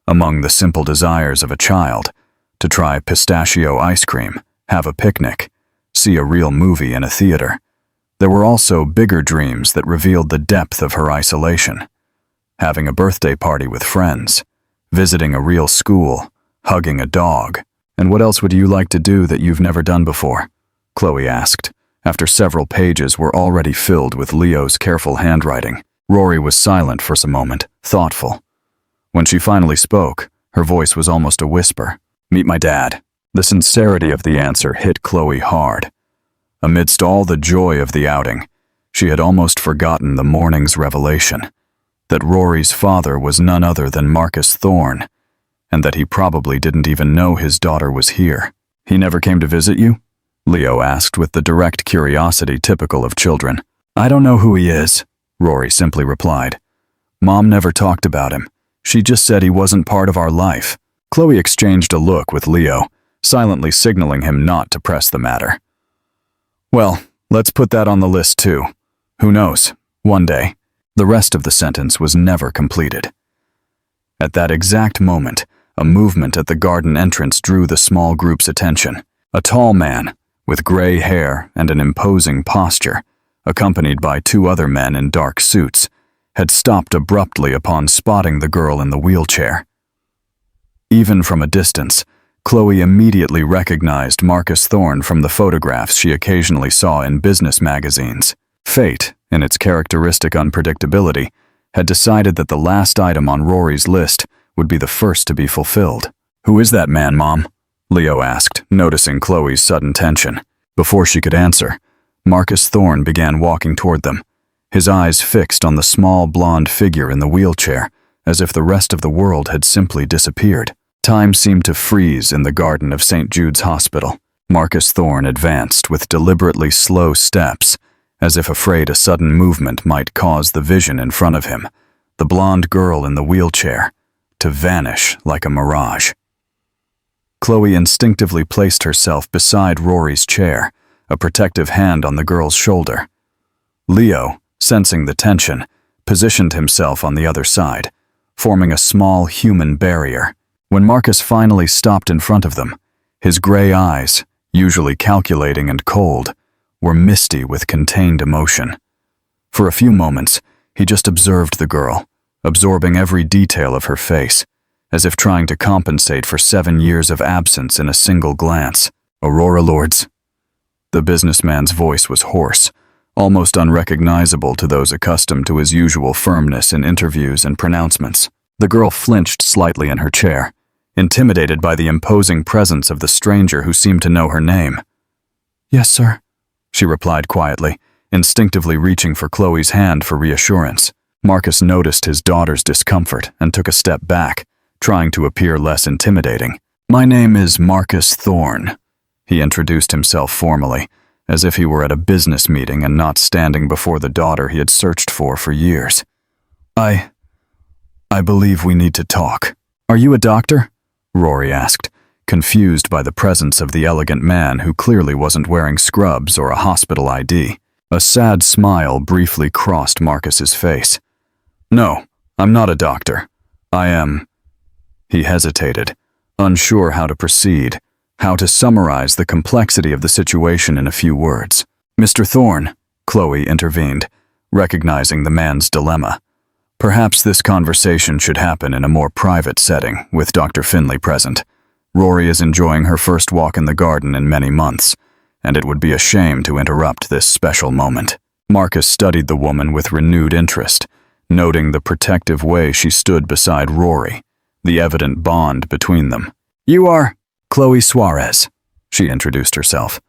S1: Among the simple desires of a child, to try pistachio ice cream, have a picnic, see a real movie in a theater, there were also bigger dreams that revealed the depth of her isolation. Having a birthday party with friends, visiting a real school, hugging a dog. "And what else would you like to do that you've never done before?" Chloe asked, after several pages were already filled with Leo's careful handwriting. Rory was silent for a moment, thoughtful. When she finally spoke, her voice was almost a whisper. "Meet my dad." The sincerity of the answer hit Chloe hard. Amidst all the joy of the outing, she had almost forgotten the morning's revelation, that Rory's father was none other than Marcus Thorne, and that he probably didn't even know his daughter was here. "He never came to visit you?" Leo asked with the direct curiosity typical of children. "I don't know who he is," Rory simply replied. "Mom never talked about him. She just said he wasn't part of our life." Chloe exchanged a look with Leo, silently signaling him not to press the matter. "Well, let's put that on the list too. Who knows? One day." The rest of the sentence was never completed. At that exact moment, a movement at the garden entrance drew the small group's attention. A tall man, with gray hair and an imposing posture, accompanied by 2 other men in dark suits, had stopped abruptly upon spotting the girl in the wheelchair. Even from a distance, Chloe immediately recognized Marcus Thorne from the photographs she occasionally saw in business magazines. Fate, in its characteristic unpredictability, had decided that the last item on Rory's list would be the first to be fulfilled. "Who is that man, Mom?" Leo asked, noticing Chloe's sudden tension. Before she could answer, Marcus Thorne began walking toward them, his eyes fixed on the small blonde figure in the wheelchair, as if the rest of the world had simply disappeared. Time seemed to freeze in the garden of St. Jude's Hospital. Marcus Thorne advanced with deliberately slow steps, as if afraid a sudden movement might cause the vision in front of him, the blonde girl in the wheelchair, to vanish like a mirage. Chloe instinctively placed herself beside Rory's chair, a protective hand on the girl's shoulder. Leo, sensing the tension, positioned himself on the other side, forming a small human barrier. When Marcus finally stopped in front of them, his gray eyes, usually calculating and cold, were misty with contained emotion. For a few moments, he just observed the girl, absorbing every detail of her face, as if trying to compensate for 7 years of absence in a single glance. Aurora Lords. The businessman's voice was hoarse, almost unrecognizable to those accustomed to his usual firmness in interviews and pronouncements. The girl flinched slightly in her chair, intimidated by the imposing presence of the stranger who seemed to know her name. "Yes, sir," she replied quietly, instinctively reaching for Chloe's hand for reassurance. Marcus noticed his daughter's discomfort and took a step back, trying to appear less intimidating. "My name is Marcus Thorne," he introduced himself formally, as if he were at a business meeting and not standing before the daughter he had searched for years. I believe we need to talk." "Are you a doctor?" Rory asked, confused by the presence of the elegant man who clearly wasn't wearing scrubs or a hospital ID. A sad smile briefly crossed Marcus's face. "No, I'm not a doctor. I am—" He hesitated, unsure how to proceed, how to summarize the complexity of the situation in a few words. "Mr. Thorne," Chloe intervened, recognizing the man's dilemma. Perhaps this conversation should happen in a more private setting, with Dr. Finley present. Rory is enjoying her first walk in the garden in many months, and it would be a shame to interrupt this special moment. Marcus studied the woman with renewed interest, noting the protective way she stood beside Rory, the evident bond between them. "You are Chloe Suarez," she introduced herself,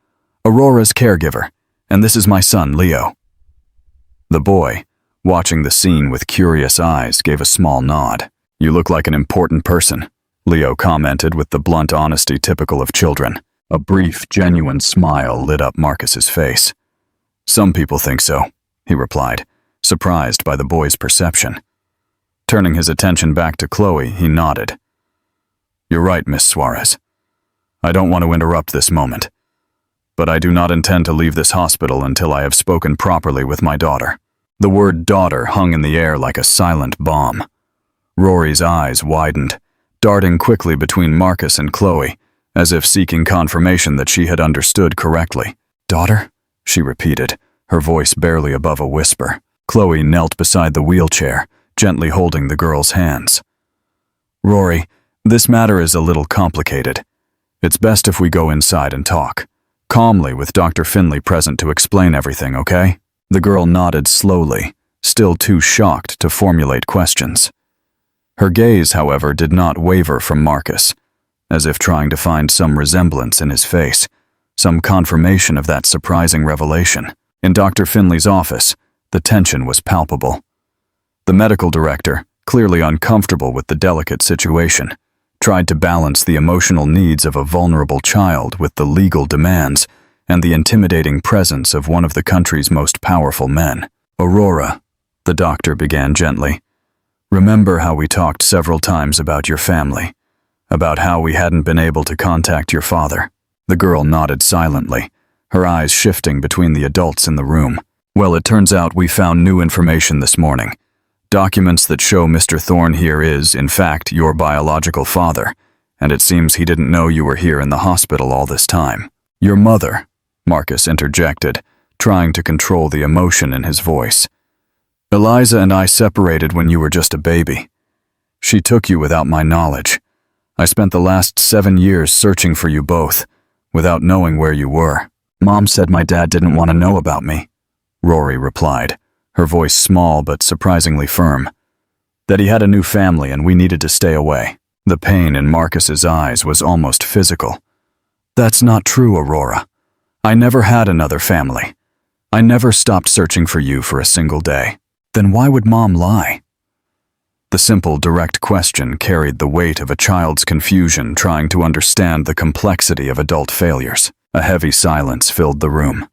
S1: "Aurora's caregiver, and this is my son, Leo." The boy, watching the scene with curious eyes, gave a small nod. "You look like an important person," Leo commented with the blunt honesty typical of children. A brief, genuine smile lit up Marcus's face. "Some people think so," he replied, surprised by the boy's perception. Turning his attention back to Chloe, he nodded. "You're right, Miss Suarez. I don't want to interrupt this moment, but I do not intend to leave this hospital until I have spoken properly with my daughter." The word daughter hung in the air like a silent bomb. Rory's eyes widened, darting quickly between Marcus and Chloe, as if seeking confirmation that she had understood correctly. "Daughter?" she repeated, her voice barely above a whisper. Chloe knelt beside the wheelchair, gently holding the girl's hands. "Rory, this matter is a little complicated. It's best if we go inside and talk, calmly with Dr. Finley present to explain everything, okay?" The girl nodded slowly, still too shocked to formulate questions. Her gaze, however, did not waver from Marcus, as if trying to find some resemblance in his face, some confirmation of that surprising revelation. In Dr. Finley's office, the tension was palpable. The medical director, clearly uncomfortable with the delicate situation, tried to balance the emotional needs of a vulnerable child with the legal demands and the intimidating presence of one of the country's most powerful men. "Aurora," the doctor began gently, "remember how we talked several times about your family, about how we hadn't been able to contact your father?" The girl nodded silently, her eyes shifting between the adults in the room. "Well, it turns out we found new information this morning. Documents that show Mr. Thorne here is, in fact, your biological father, and it seems he didn't know you were here in the hospital all this time." "Your mother," Marcus interjected, trying to control the emotion in his voice. "Eliza and I separated when you were just a baby. She took you without my knowledge. I spent the last 7 years searching for you both, without knowing where you were. Mom said my dad didn't want to know about me," Rory replied, her voice small but surprisingly firm. "That he had a new family and we needed to stay away." The pain in Marcus's eyes was almost physical. "That's not true, Aurora. I never had another family. I never stopped searching for you for a single day. Then why would Mom lie?" The simple, direct question carried the weight of a child's confusion trying to understand the complexity of adult failures. A heavy silence filled the room.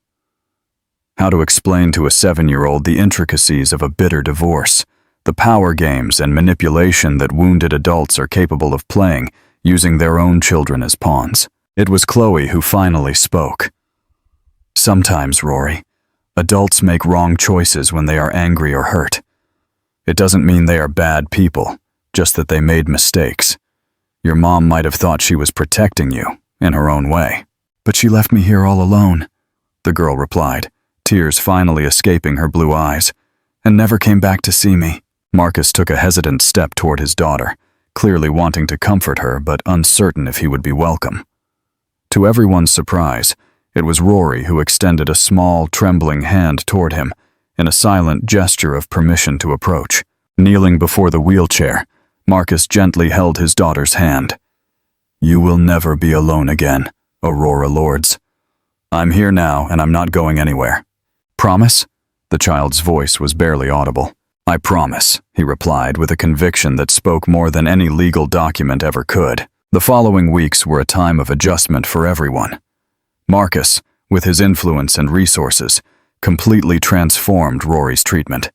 S1: How to explain to a 7-year-old the intricacies of a bitter divorce, the power games and manipulation that wounded adults are capable of playing, using their own children as pawns? It was Chloe who finally spoke. "Sometimes, Rory, adults make wrong choices when they are angry or hurt. It doesn't mean they are bad people, just that they made mistakes. Your mom might have thought she was protecting you, in her own way. But she left me here all alone," the girl replied, tears finally escaping her blue eyes, "and never came back to see me." Marcus took a hesitant step toward his daughter, clearly wanting to comfort her but uncertain if he would be welcome. To everyone's surprise, it was Rory who extended a small, trembling hand toward him in a silent gesture of permission to approach. Kneeling before the wheelchair, Marcus gently held his daughter's hand. "You will never be alone again, Aurora Lords. I'm here now and I'm not going anywhere. Promise?" The child's voice was barely audible. "I promise," he replied with a conviction that spoke more than any legal document ever could. The following weeks were a time of adjustment for everyone. Marcus, with his influence and resources, completely transformed Rory's treatment.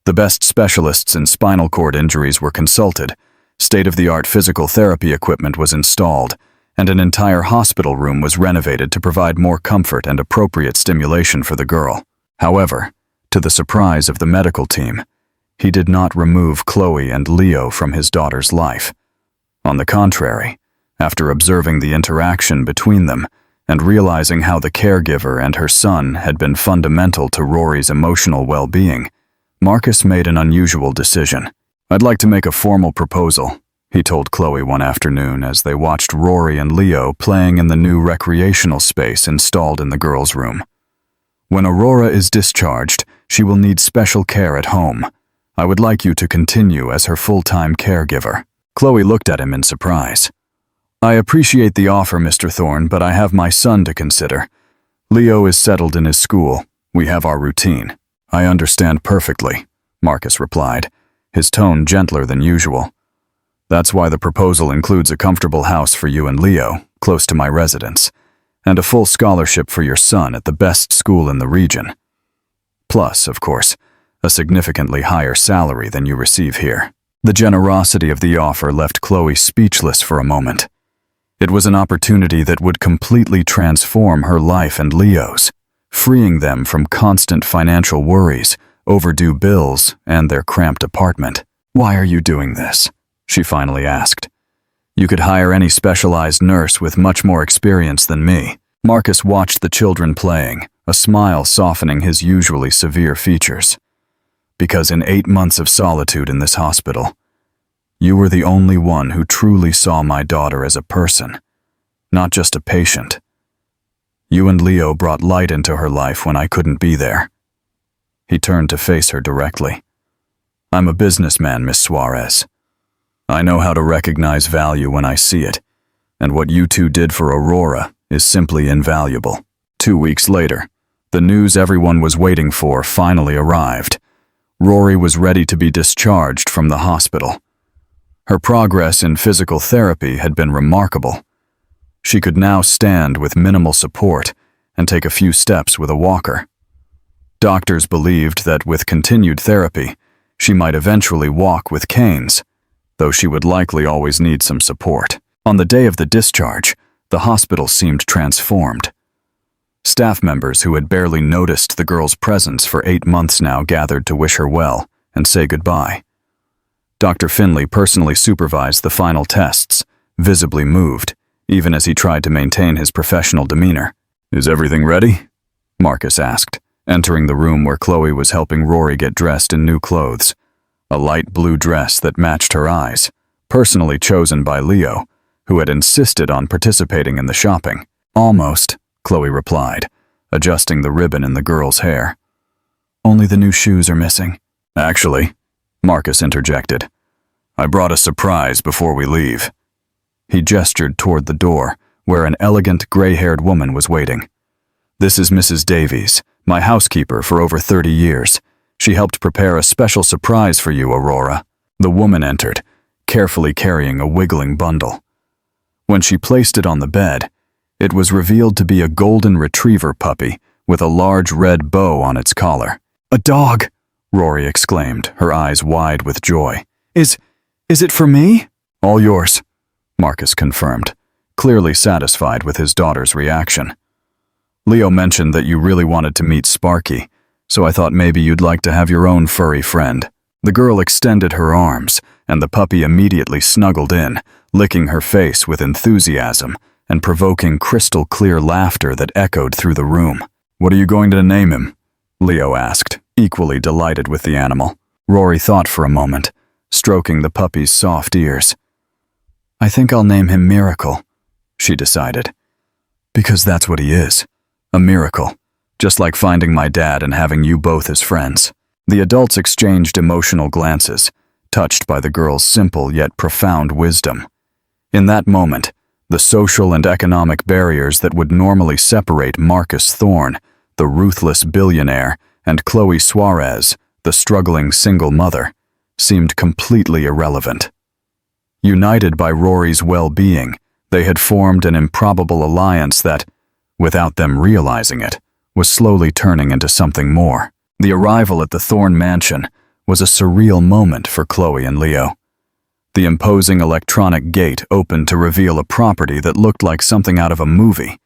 S1: The best specialists in spinal cord injuries were consulted, state-of-the-art physical therapy equipment was installed, and an entire hospital room was renovated to provide more comfort and appropriate stimulation for the girl. However, to the surprise of the medical team, he did not remove Chloe and Leo from his daughter's life. On the contrary, after observing the interaction between them and realizing how the caregiver and her son had been fundamental to Rory's emotional well-being, Marcus made an unusual decision. "I'd like to make a formal proposal," he told Chloe one afternoon as they watched Rory and Leo playing in the new recreational space installed in the girls' room. "When Aurora is discharged, she will need special care at home. I would like you to continue as her full-time caregiver." Chloe looked at him in surprise. "I appreciate the offer, Mr. Thorne, but I have my son to consider. Leo is settled in his school. We have our routine." "I understand perfectly," Marcus replied, his tone gentler than usual. "That's why the proposal includes a comfortable house for you and Leo, close to my residence, and a full scholarship for your son at the best school in the region. Plus, of course, a significantly higher salary than you receive here." The generosity of the offer left Chloe speechless for a moment. It was an opportunity that would completely transform her life and Leo's, freeing them from constant financial worries, overdue bills, and their cramped apartment. "Why are you doing this?" she finally asked. "You could hire any specialized nurse with much more experience than me." Marcus watched the children playing, a smile softening his usually severe features. "Because in 8 months of solitude in this hospital, you were the only one who truly saw my daughter as a person, not just a patient. You and Leo brought light into her life when I couldn't be there." He turned to face her directly. "I'm a businessman, Miss Suarez. I know how to recognize value when I see it, and what you two did for Aurora is simply invaluable." 2 weeks later, the news everyone was waiting for finally arrived. Rory was ready to be discharged from the hospital. Her progress in physical therapy had been remarkable. She could now stand with minimal support and take a few steps with a walker. Doctors believed that with continued therapy, she might eventually walk with canes, though she would likely always need some support. On the day of the discharge, the hospital seemed transformed. Staff members who had barely noticed the girl's presence for 8 months now gathered to wish her well and say goodbye. Dr. Finley personally supervised the final tests, visibly moved, even as he tried to maintain his professional demeanor. "Is everything ready?" Marcus asked, entering the room where Chloe was helping Rory get dressed in new clothes. A light blue dress that matched her eyes, personally chosen by Leo, who had insisted on participating in the shopping. "Almost," Chloe replied, adjusting the ribbon in the girl's hair. "Only the new shoes are missing." "Actually," Marcus interjected, "I brought a surprise before we leave." He gestured toward the door, where an elegant gray-haired woman was waiting. "This is Mrs. Davies, my housekeeper for over 30 years. She helped prepare a special surprise for you, Aurora." The woman entered, carefully carrying a wiggling bundle. When she placed it on the bed, it was revealed to be a golden retriever puppy with a large red bow on its collar. "A dog!" Rory exclaimed, her eyes wide with joy. Is it for me?" "All yours," Marcus confirmed, clearly satisfied with his daughter's reaction. "Leo mentioned that you really wanted to meet Sparky, so I thought maybe you'd like to have your own furry friend." The girl extended her arms, and the puppy immediately snuggled in, licking her face with enthusiasm and provoking crystal-clear laughter that echoed through the room. "What are you going to name him?" Leo asked, equally delighted with the animal. Rory thought for a moment, stroking the puppy's soft ears. "I think I'll name him Miracle," she decided. "Because that's what he is. A miracle. Just like finding my dad and having you both as friends." The adults exchanged emotional glances, touched by the girl's simple yet profound wisdom. In that moment, the social and economic barriers that would normally separate Marcus Thorne, the ruthless billionaire, and Chloe Suarez, the struggling single mother, seemed completely irrelevant. United by Rory's well-being, they had formed an improbable alliance that, without them realizing it, was slowly turning into something more. The arrival at the Thorne mansion was a surreal moment for Chloe and Leo. The imposing electronic gate opened to reveal a property that looked like something out of a movie,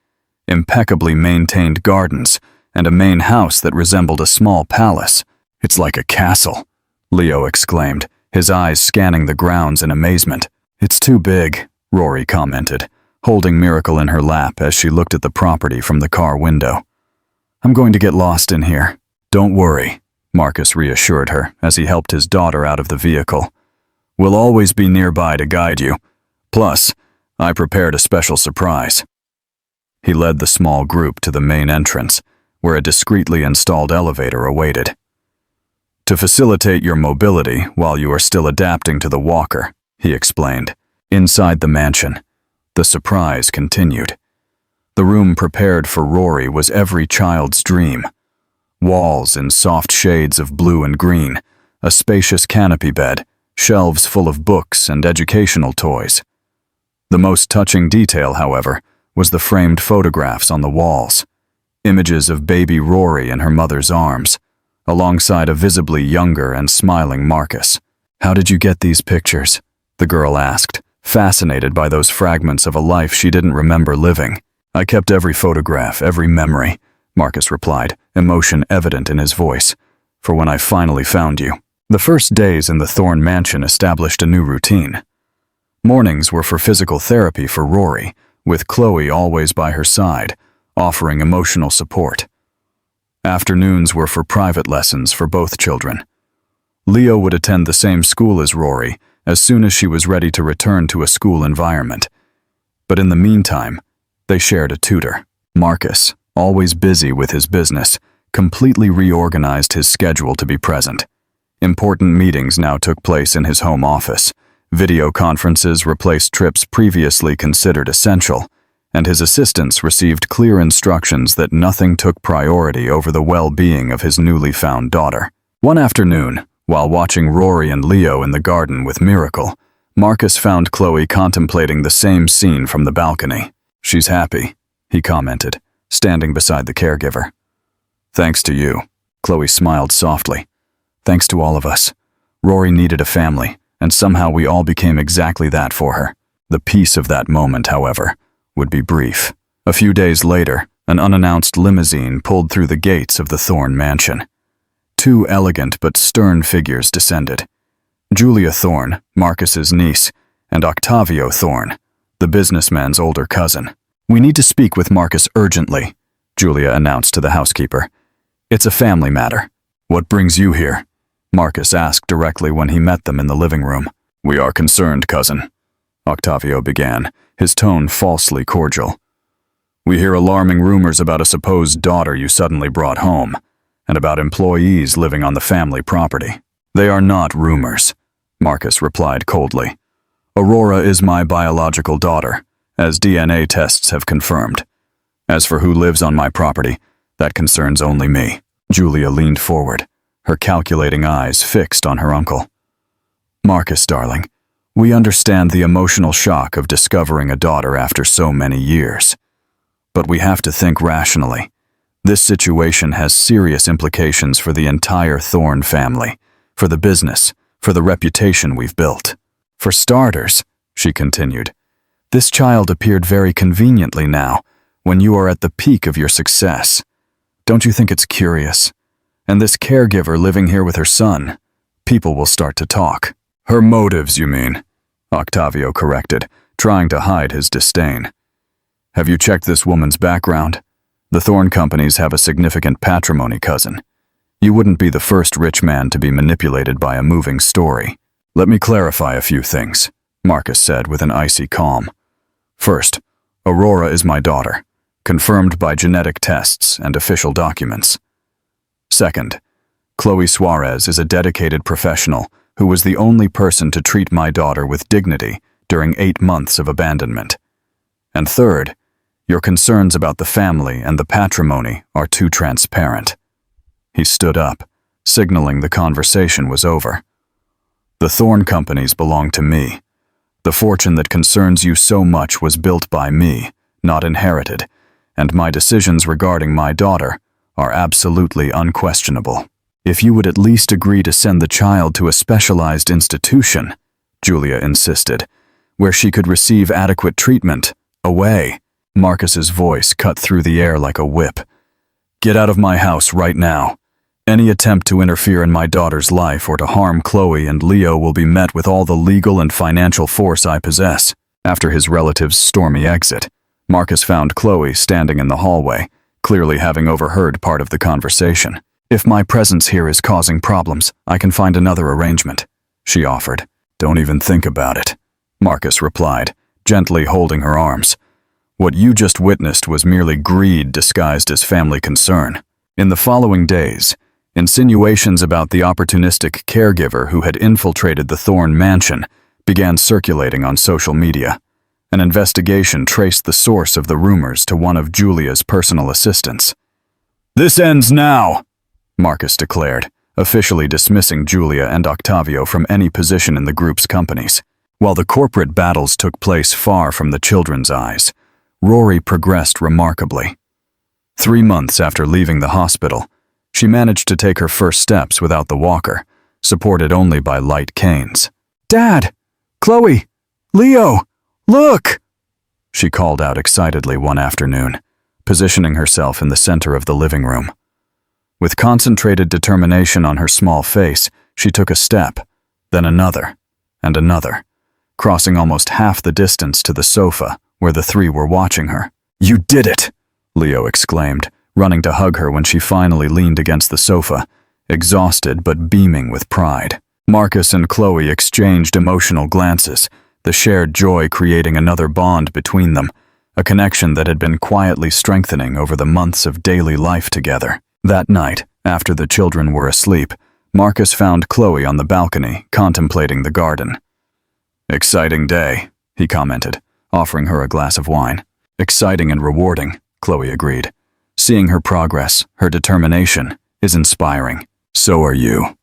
S1: impeccably maintained gardens, and a main house that resembled a small palace. "It's like a castle," Leo exclaimed, his eyes scanning the grounds in amazement. "It's too big," Rory commented, holding Miracle in her lap as she looked at the property from the car window. "I'm going to get lost in here." "Don't worry," Marcus reassured her as he helped his daughter out of the vehicle. "We'll always be nearby to guide you. Plus, I prepared a special surprise." He led the small group to the main entrance, where a discreetly installed elevator awaited. "To facilitate your mobility while you are still adapting to the walker," he explained. Inside the mansion, the surprise continued. The room prepared for Rory was every child's dream. Walls in soft shades of blue and green, a spacious canopy bed, shelves full of books and educational toys. The most touching detail, however, was the framed photographs on the walls. Images of baby Rory in her mother's arms, alongside a visibly younger and smiling Marcus. "How did you get these pictures?" the girl asked, fascinated by those fragments of a life she didn't remember living. "I kept every photograph, every memory," Marcus replied, emotion evident in his voice, "for when I finally found you." The first days in the Thorne mansion established a new routine. Mornings were for physical therapy for Rory, with Chloe always by her side, offering emotional support. Afternoons were for private lessons for both children. Leo would attend the same school as Rory as soon as she was ready to return to a school environment. But in the meantime, they shared a tutor. Marcus, always busy with his business, completely reorganized his schedule to be present. Important meetings now took place in his home office. Video conferences replaced trips previously considered essential, and his assistants received clear instructions that nothing took priority over the well-being of his newly found daughter. One afternoon, while watching Rory and Leo in the garden with Miracle, Marcus found Chloe contemplating the same scene from the balcony. "She's happy," he commented, standing beside the caregiver. "Thanks to you," Chloe smiled softly. "Thanks to all of us. Rory needed a family, and somehow we all became exactly that for her." The peace of that moment, however, would be brief. A few days later, an unannounced limousine pulled through the gates of the Thorne mansion. Two elegant but stern figures descended. Julia Thorne, Marcus's niece, and Octavio Thorne, the businessman's older cousin. "We need to speak with Marcus urgently," Julia announced to the housekeeper. "It's a family matter." "What brings you here?" Marcus asked directly when he met them in the living room. "We are concerned, cousin," Octavio began, his tone falsely cordial. "We hear alarming rumors about a supposed daughter you suddenly brought home, and about employees living on the family property." "They are not rumors," Marcus replied coldly. "Aurora is my biological daughter, as DNA tests have confirmed. As for who lives on my property, that concerns only me." Julia leaned forward, her calculating eyes fixed on her uncle. "Marcus, darling, we understand the emotional shock of discovering a daughter after so many years. But we have to think rationally. This situation has serious implications for the entire Thorne family, for the business, for the reputation we've built. For starters," she continued, "this child appeared very conveniently now, when you are at the peak of your success. Don't you think it's curious? And this caregiver living here with her son, people will start to talk." "Her motives, you mean?" Octavio corrected, trying to hide his disdain. "Have you checked this woman's background? The Thorne companies have a significant patrimony, cousin. You wouldn't be the first rich man to be manipulated by a moving story. Let me clarify a few things, Marcus said with an icy calm. First, Aurora is my daughter, confirmed by genetic tests and official documents. Second, Chloe Suarez is a dedicated professional who was the only person to treat my daughter with dignity during 8 months of abandonment. And third, your concerns about the family and the patrimony are too transparent. He stood up, signaling the conversation was over. The Thorn companies belong to me. The fortune that concerns you so much was built by me, not inherited, and my decisions regarding my daughter are absolutely unquestionable. If you would at least agree to send the child to a specialized institution, Julia insisted, where she could receive adequate treatment. Away. Marcus's voice cut through the air like a whip. Get out of my house right now. Any attempt to interfere in my daughter's life or to harm Chloe and Leo will be met with all the legal and financial force I possess. After his relative's stormy exit, Marcus found Chloe standing in the hallway, clearly having overheard part of the conversation. If my presence here is causing problems, I can find another arrangement, she offered. Don't even think about it, Marcus replied, gently holding her arms. What you just witnessed was merely greed disguised as family concern. In the following days, insinuations about the opportunistic caregiver who had infiltrated the Thorn mansion began circulating on social media. An investigation traced the source of the rumors to one of Julia's personal assistants. This ends now, Marcus declared, officially dismissing Julia and Octavio from any position in the group's companies. While the corporate battles took place far from the children's eyes, Rory progressed remarkably. 3 months after leaving the hospital, she managed to take her first steps without the walker, supported only by light canes. Dad! Chloe! Leo! Look! She called out excitedly one afternoon, positioning herself in the center of the living room. With concentrated determination on her small face, she took a step, then another, and another, crossing almost half the distance to the sofa where the three were watching her. You did it! Leo exclaimed, running to hug her when she finally leaned against the sofa, exhausted but beaming with pride. Marcus and Chloe exchanged emotional glances, the shared joy creating another bond between them, a connection that had been quietly strengthening over the months of daily life together. That night, after the children were asleep, Marcus found Chloe on the balcony, contemplating the garden. Exciting day, he commented, offering her a glass of wine. Exciting and rewarding, Chloe agreed. Seeing her progress, her determination, is inspiring. So are you.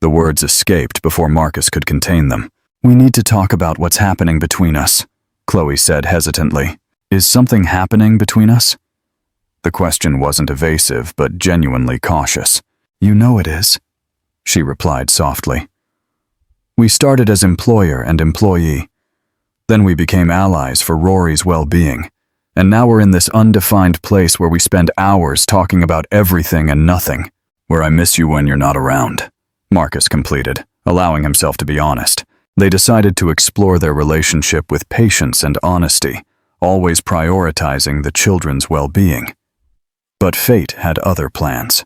S1: The words escaped before Marcus could contain them. We need to talk about what's happening between us, Chloe said hesitantly. Is something happening between us? The question wasn't evasive, but genuinely cautious. You know it is, she replied softly. We started as employer and employee. Then we became allies for Rory's well-being. And now we're in this undefined place where we spend hours talking about everything and nothing. Where I miss you when you're not around, Marcus completed, allowing himself to be honest. They decided to explore their relationship with patience and honesty, always prioritizing the children's well-being. But fate had other plans.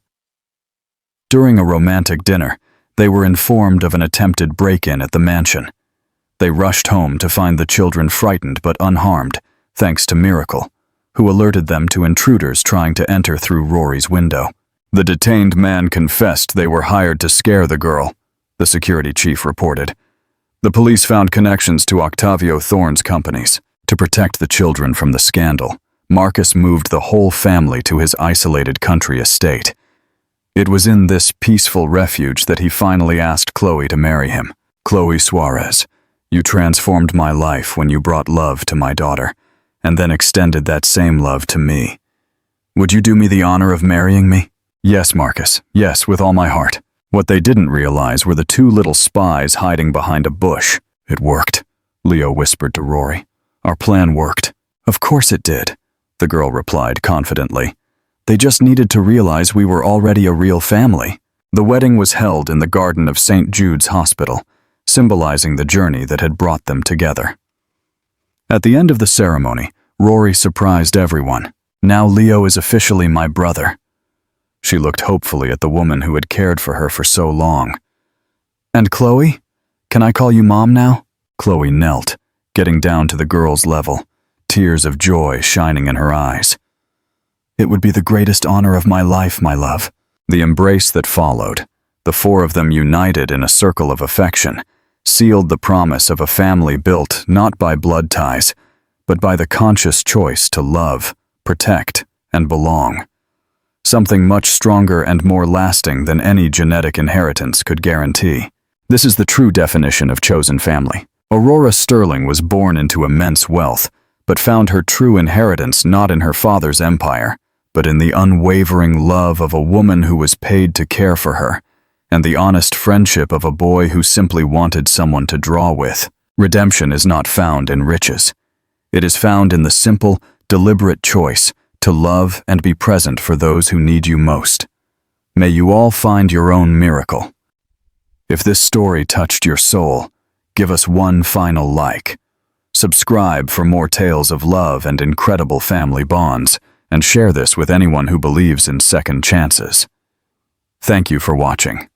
S1: During a romantic dinner, they were informed of an attempted break-in at the mansion. They rushed home to find the children frightened but unharmed, thanks to Miracle, who alerted them to intruders trying to enter through Rory's window. The detained man confessed they were hired to scare the girl, the security chief reported. The police found connections to Octavio Thorn's companies. To protect the children from the scandal, Marcus moved the whole family to his isolated country estate. It was in this peaceful refuge that he finally asked Chloe to marry him. Chloe Suarez, you transformed my life when you brought love to my daughter, and then extended that same love to me. Would you do me the honor of marrying me? Yes, Marcus, yes, with all my heart. What they didn't realize were the 2 little spies hiding behind a bush. It worked, Leo whispered to Rory. Our plan worked. Of course it did, the girl replied confidently. They just needed to realize we were already a real family. The wedding was held in the garden of St. Jude's Hospital, symbolizing the journey that had brought them together. At the end of the ceremony, Rory surprised everyone. Now Leo is officially my brother. She looked hopefully at the woman who had cared for her for so long. "And Chloe? Can I call you Mom now?" Chloe knelt, getting down to the girl's level, tears of joy shining in her eyes. "It would be the greatest honor of my life, my love." The embrace that followed, the four of them united in a circle of affection, sealed the promise of a family built not by blood ties, but by the conscious choice to love, protect, and belong. Something much stronger and more lasting than any genetic inheritance could guarantee. This is the true definition of chosen family. Aurora Sterling was born into immense wealth, but found her true inheritance not in her father's empire, but in the unwavering love of a woman who was paid to care for her, and the honest friendship of a boy who simply wanted someone to draw with. Redemption is not found in riches. It is found in the simple, deliberate choice to love and be present for those who need you most. May you all find your own miracle. If this story touched your soul, give us one final like. Subscribe for more tales of love and incredible family bonds, and share this with anyone who believes in second chances. Thank you for watching.